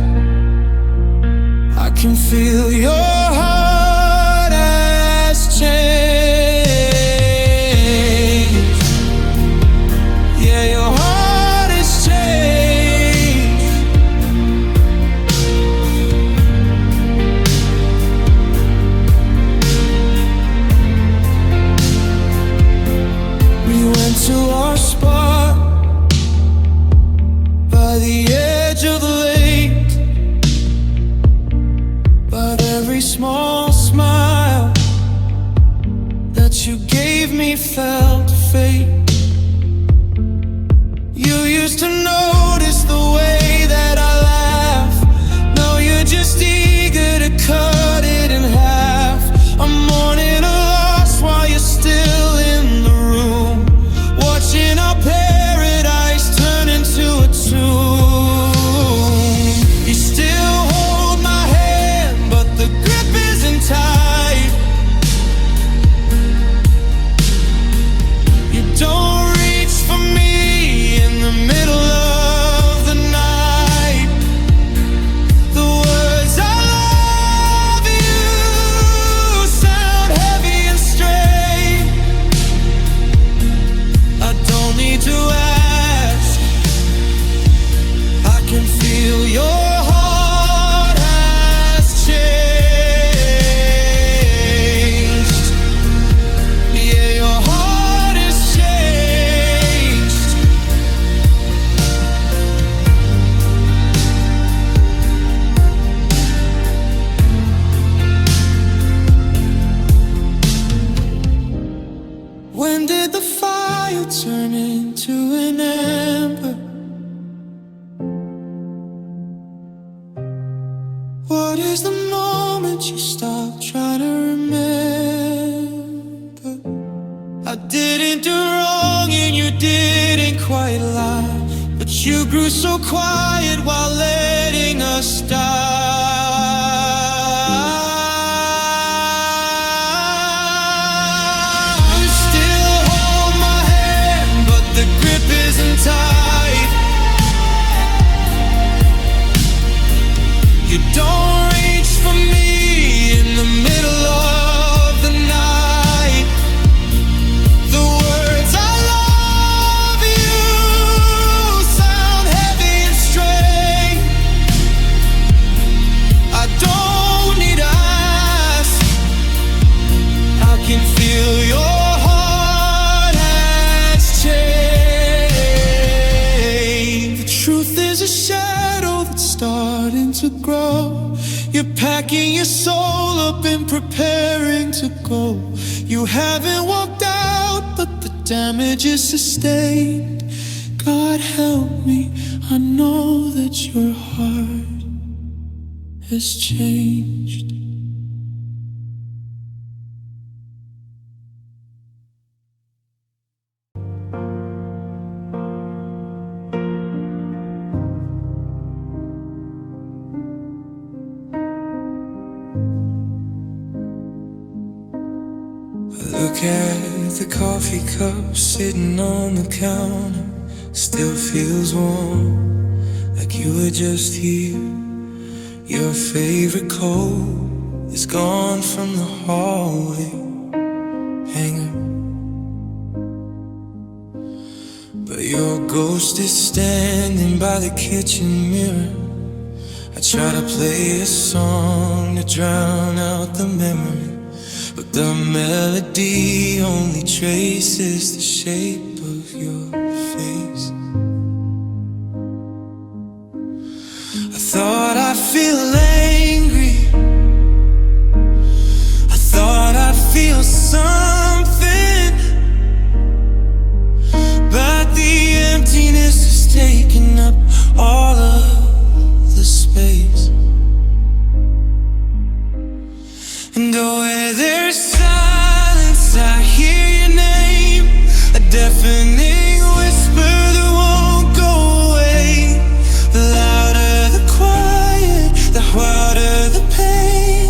I can feel your heart as me felt fate. You used to notice the way that I laugh. Now you're just eager to cut it in half. I'm mourning a loss while you're still in the room, watching our paradise turn into a tomb. You still hold my hand, but the grip isn't tight. You don't reach for me in the middle of the night. The words I love you sound heavy and straight. I don't need to ask, I can feel your heart has changed. Yeah, your heart has changed. When did the fire turn into an ember? What is the moment you stop trying to remember? I didn't do wrong and you didn't quite lie, but you grew so quiet while letting us die. You still hold my hand, but the grip isn't tight. You don't reach for me in the middle of the night. The words I love you sound heavy and straight. I don't need to ask, I can feel your heart has changed. The truth is a shadow that's starting to grow. You're packing your soul up and preparing to go. You haven't walked out, but the damage is sustained. God help me, I know that your heart has changed. Look at the coffee cup sitting on the counter, still feels warm, like you were just here. Your favorite coat is gone from the hallway hanger, but your ghost is standing by the kitchen mirror. I try to play a song to drown out the memory, but the melody only traces the shape of your face. I thought I'd feel angry, I thought I'd feel something, but the emptiness is taking up all of the space. And where there's silence, I hear your name, a deafening whisper that won't go away. The louder the quiet, the harder the pain,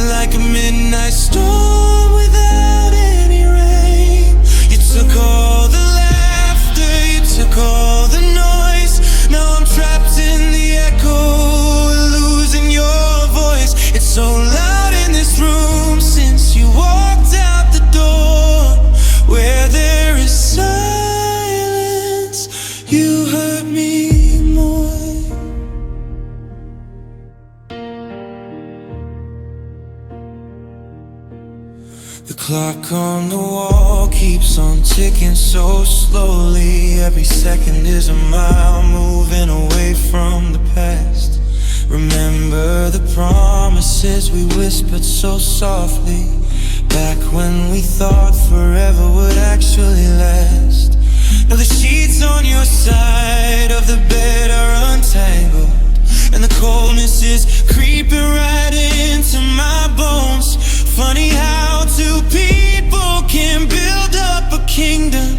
like a midnight storm without any rain. You took all the laughter, you took all the noise. Now I'm trapped in the echo, losing your voice. It's so loud in this room since you walked out the door. Where there is silence, you hurt me more. The clock on the wall keeps on ticking so slowly. Every second is a mile moving away from the past. Remember the promises we whispered so softly back when we thought forever would actually last. Now the sheets on your side of the bed are untangled, and the coldness is creeping right into my bones. Funny how two people can build up a kingdom,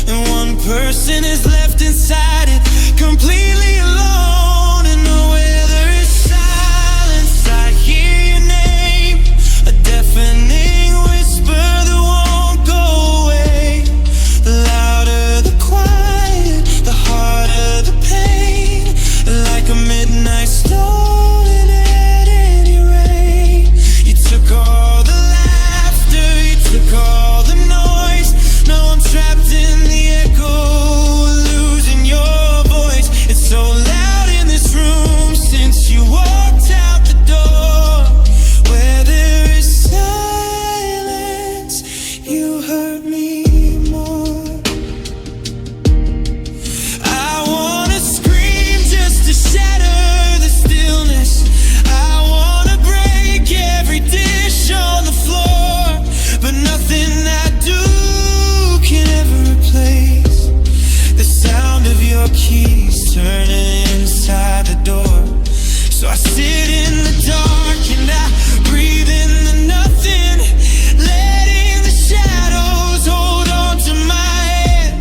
and one person is left inside it, completely alone. And nowhere there is silence, I hear your name, a deafening whisper that won't go away. The louder the quiet, the harder the pain, like a midnight storm in any rain. You took all the laughter, you took all the noise. Now I'm trapped in the echo, losing your voice. It's so loud in this room since you walked out the door. Where there is silence, you hurt me more. I wanna scream just to shatter the stillness. I wanna break every dish on the floor, but nothing I do can ever replace the sound of your keys turning inside the door. So I sit in the dark and I breathe in the nothing, letting the shadows hold on to my head.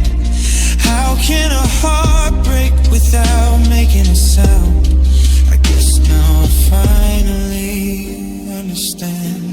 How can a heart break without making a sound? I guess now I finally understand.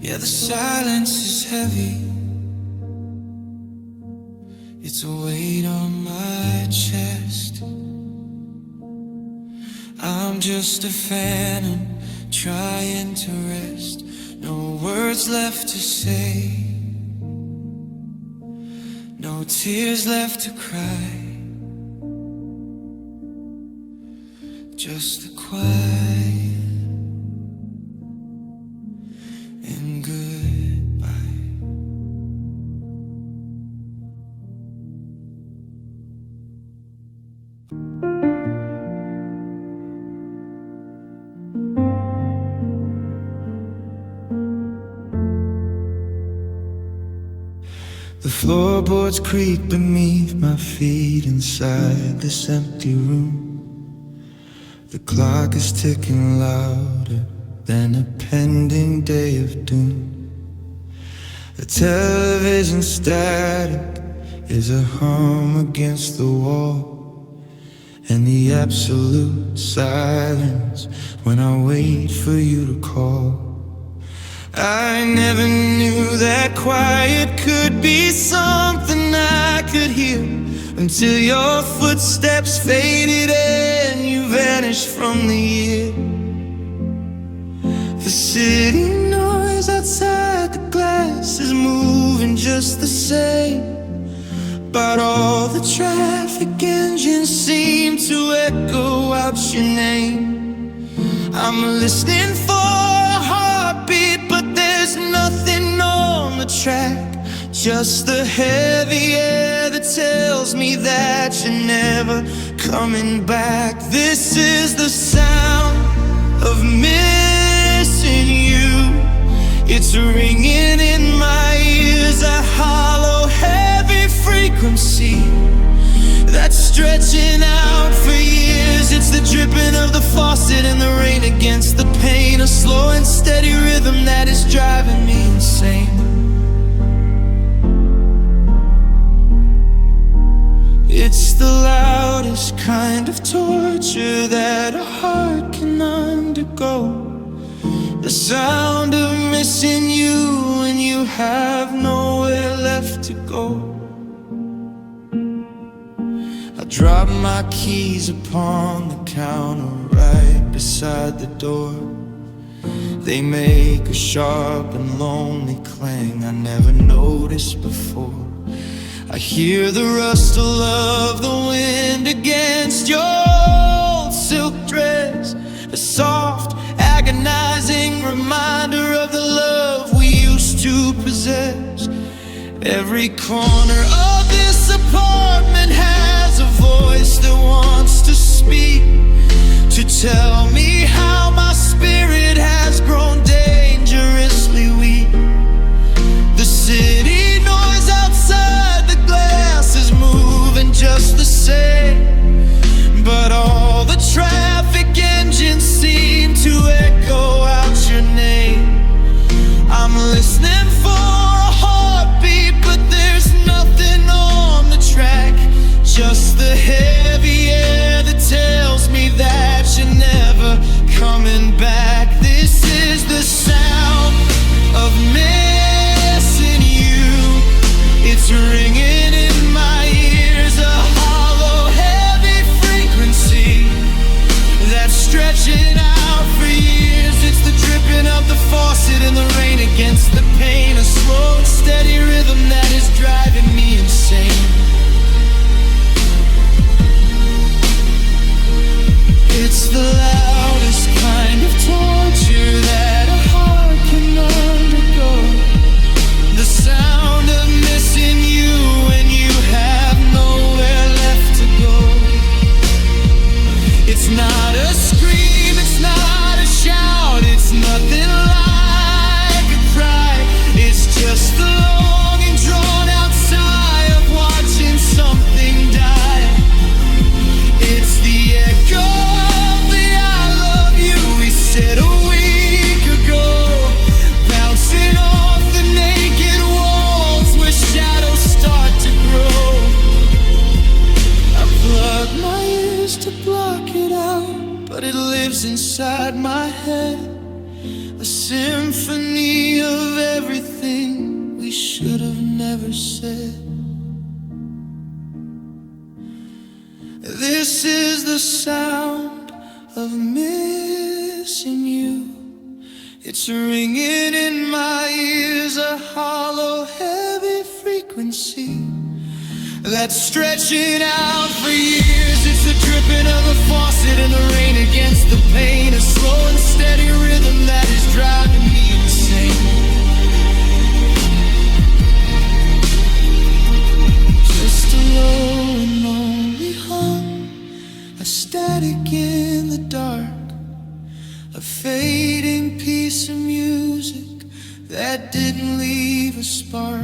Yeah, the silence is heavy. It's a weight on my chest. I'm just a phantom trying to rest. No words left to say, no tears left to cry. Just the quiet and goodbye. The floorboards creak beneath my feet inside this empty room. The clock is ticking louder than a pending day of doom. The television static is a hum against the wall, and the absolute silence when I wait for you to call. I never knew that quiet could be something I could hear, until your footsteps faded and you vanished from the year. The city noise outside the glass is moving just the same, but all the traffic engines seem to echo out your name. I'm listening for a heartbeat, but there's nothing on the track, just the heavy air that tells me that you're never coming back. This is the sound of missing you. It's ringing in my ears, a hollow, heavy frequency that's stretching out for years. It's the dripping of the faucet and the rain against the pane, a slow and steady rhythm that is driving me insane. It's the loudest kind of torture that a heart can undergo. The sound of missing you when you have nowhere left to go. I drop my keys upon the counter right beside the door. They make a sharp and lonely clang I never noticed before. I hear the rustle of the wind against your old silk dress, a soft, agonizing reminder of the love we used to possess. Every corner of this apartment has a voice that wants to speak, to tell me how my spirit has grown dangerously weak. The city noise outside the glass is moving just the same, but all the traffic engines seem to echo out your name. I'm listening for a heartbeat, but there's nothing on the track, just the heavy air that tells me that you're never coming back. This is the sound of missing you. It's ringing in my ears, a hollow, heavy frequency that's stretching out for years. It's the dripping of the faucet and the rain against the pane, a slow and steady rhythm that is driving me insane. It's the loudest kind of torture that a heart can undergo. The sound of missing you when you have nowhere left to go. It's not a scream, it's not a shout, it's nothing like a cry. It's just the longing drawn out sigh of watching something die. It's the echo of the I love you we said a week ago, bouncing off the naked walls where shadows start to grow. I plug my ears to block it out, but it lives inside my head, a symphony of everything we should have never said. This is the sound of missing you. It's ringing in my ears, a hollow, heavy frequency that's stretching out for years. It's the dripping of the faucet and the rain against the pane, a slow and steady rhythm that is driving me insane. Just a low and lonely hum, a static in the dark, a fading piece of music that didn't leave a spark.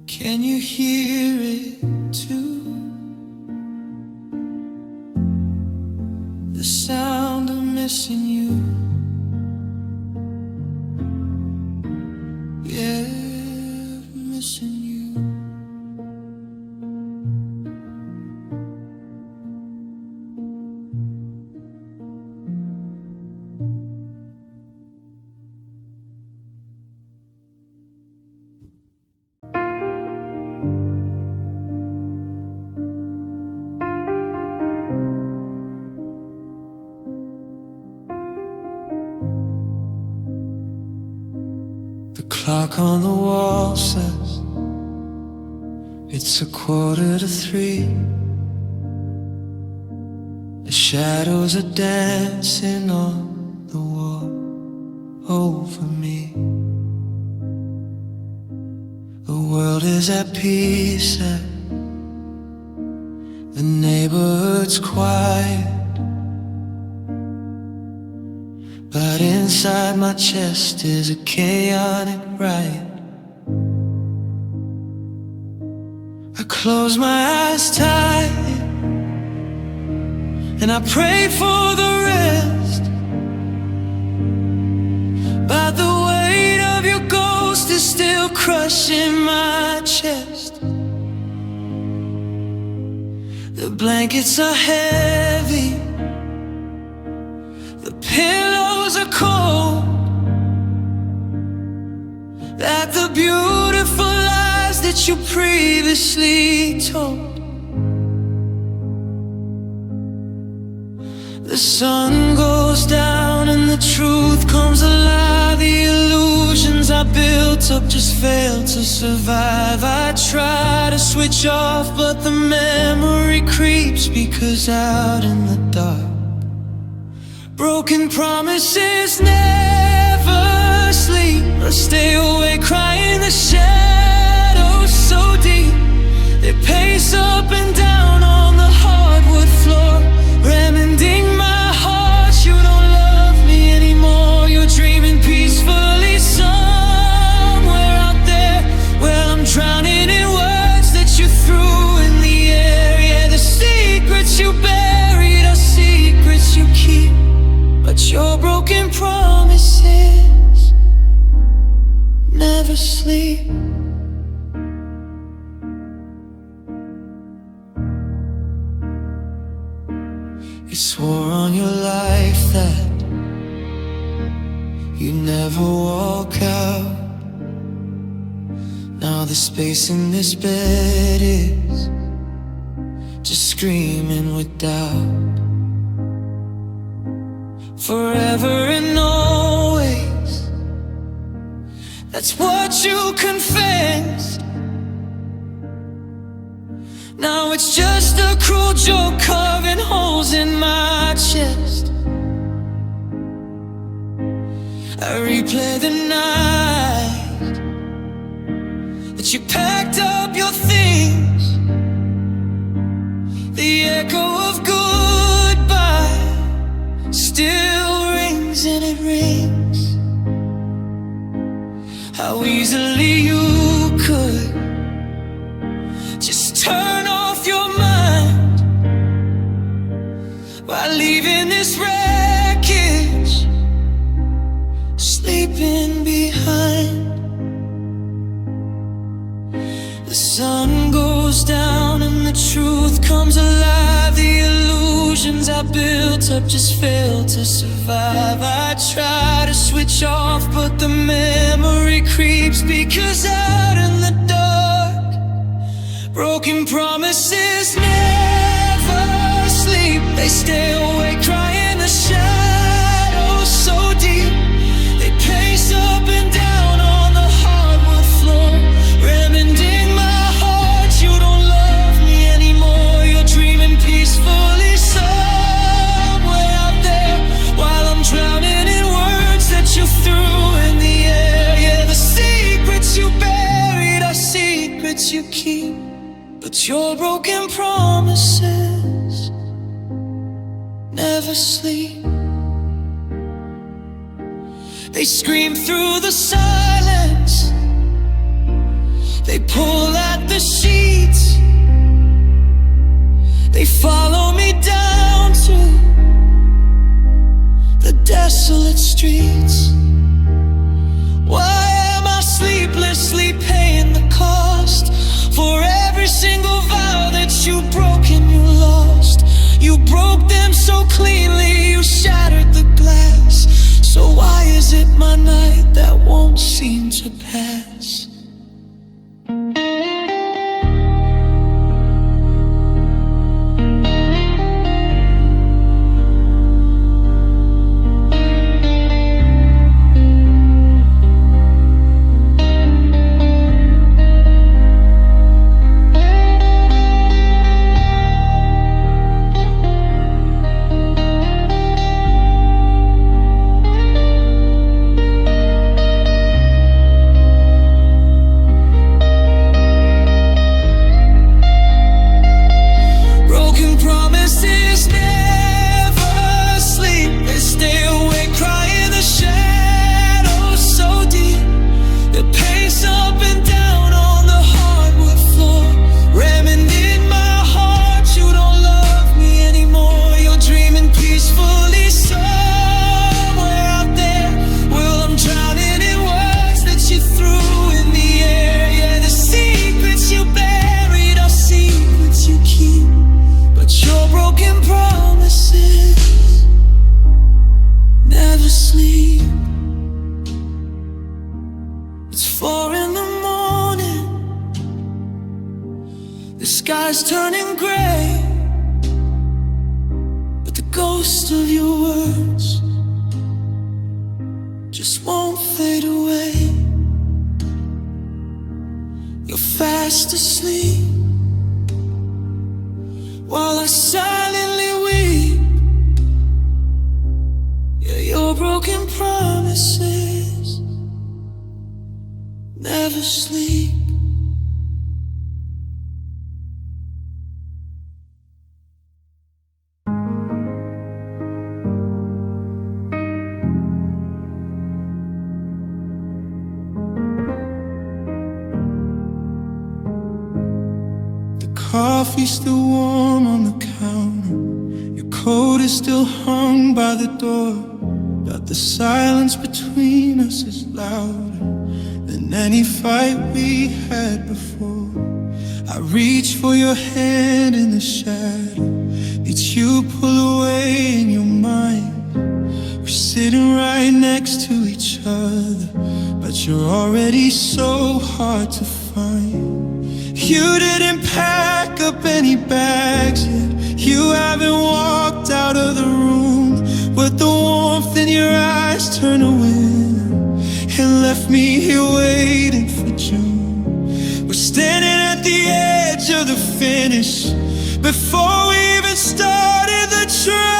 Can you hear it too? The sound of missing you. Yeah, missing you. The clock on the wall says it's 2:45. The shadows are dancing on the wall over me. The world is at peace and the neighborhood's quiet, but inside my chest is a chaotic riot. I close my eyes tight and I pray for the rest, but the weight of your ghost is still crushing my chest. The blankets are heavy, the pillows are cold, like the beautiful lies that you previously told. The sun goes down and the truth comes alive. The illusions I built up just fail to survive. I try to switch off, but the memory creeps, because out in the dark, broken promises never sleep. I stay awake crying, the shadows so deep. They pace up and down on the hardwood floor, reminding my heart you don't love me anymore. You're dreaming peacefully somewhere out there. Well, I'm drowning in words that you threw in the air. Yeah, the secrets you buried are secrets you keep, but your broken promises never sleep. You swore on your life that you never walk out. Now the space in this bed is just screaming with doubt. Forever and always, that's what you confessed. Now it's just a cruel joke carving holes in my chest. I replay the night that you packed up your things, the echo of goodbye still rings and it rings. How easily you could just turn off your mind while leaving this wreckage sleeping behind. The sun goes down and the truth comes alive. The illusions I built up just fail to survive. I try to switch off, but the memory creeps, because out in the dark, broken promises never sleep. They stay awake crying, the shadows so deep. They pace up and down on the hardwood floor, reminding my heart you don't love me anymore. You're dreaming peacefully somewhere out there, while I'm drowning in words that you threw in the air. Yeah, the secrets you buried are secrets you keep, but your broken promises never sleep. They scream through the silence, they pull at the sheets, they follow me down to the desolate streets. Why am I sleeplessly paying the cost for every single vow that you broke and you lost? You broke them so cleanly, you shattered the glass. So why is it my night that won't seem to pass? The sky's turning gray, but the ghost of your words just won't fade away. You're fast asleep while I silently weep. Yeah, your broken promises never sleep. Coffee's still warm on the counter. Your coat is still hung by the door. But the silence between us is louder than any fight we had before. I reach for your hand in the shadow that you pull away in your mind. We're sitting right next to each other, but you're already so hard to find. You didn't pack up any bags yet. You haven't walked out of the room, but the warmth in your eyes turned to winter and left me here waiting for June. We're standing at the edge of the finish before we even started the trial.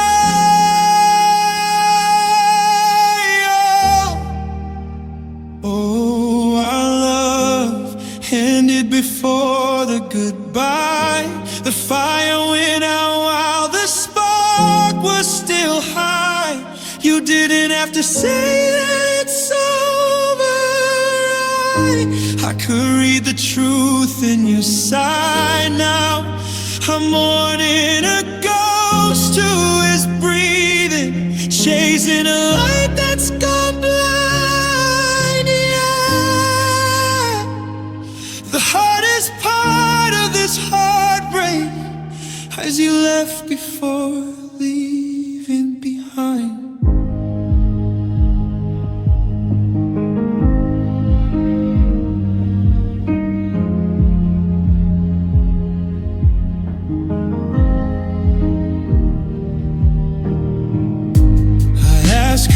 Oh, our love ended before the goodbye. The fire went out while the spark was still high. You didn't have to say that it's over. I could read the truth in your sigh now. I'm mourning a ghost who is breathing, chasing a light that's gone blind. Yeah. The hardest part of this heartbreak as you left before leaving behind.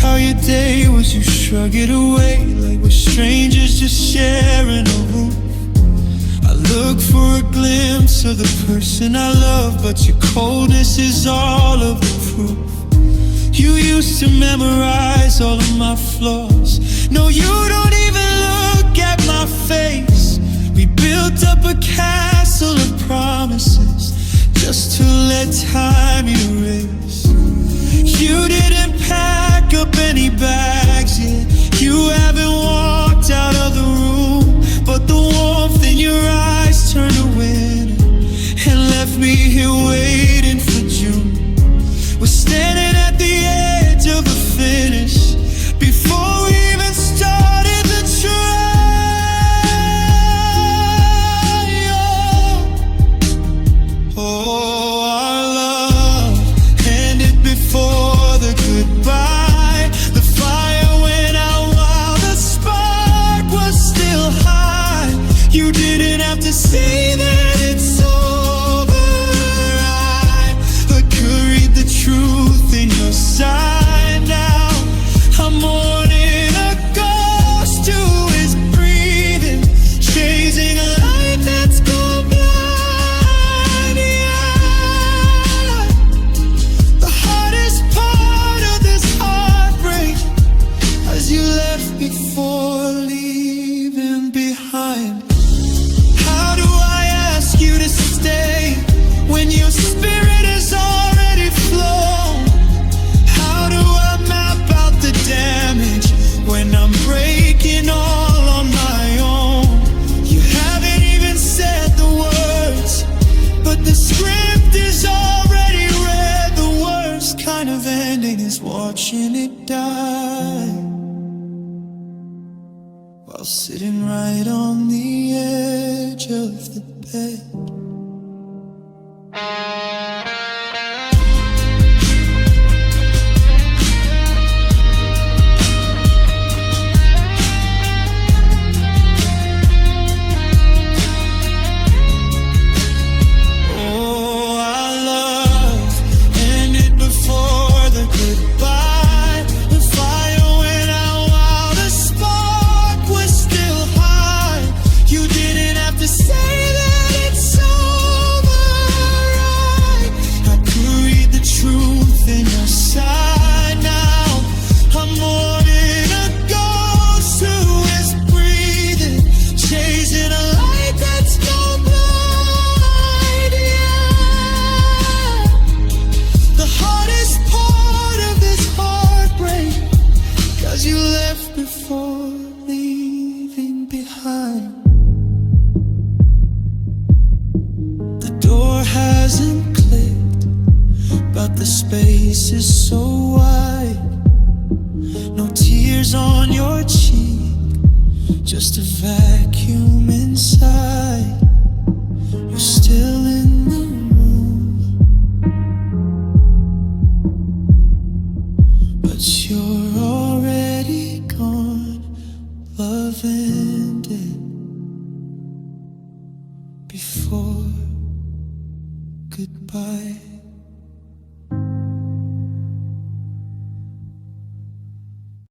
How your day was, you shrug it away like we're strangers just sharing a room. I look for a glimpse of the person I love, but your coldness is all of the proof. You used to memorize all of my flaws. No, you don't even look at my face. We built up a castle of promises just to let time erase. You didn't pack up any bags yet. You haven't walked out of the room, but the warmth in your eyes turned to winter and left me here waiting for June. We're standing at the edge of a finish before we even started the trial. Oh, our love ended before the goodbye. The fire went out while the spark was still high. You didn't have to say that it's over. I could read the truth in your sigh now. I'm mourning a ghost who is breathing, chasing a light that's gone blind. Yeah. The hardest part of this heartbreak as you left before leaving behind. How do I ask you to stay when your spirit is already flown? How do I map out the damage when I'm breaking all on my own? You haven't even said the words, but the script is already read. The worst kind of ending is watching it die while sitting right on the edge of the bed. just a vacuum inside. You're still in the room, but you're already gone, loving.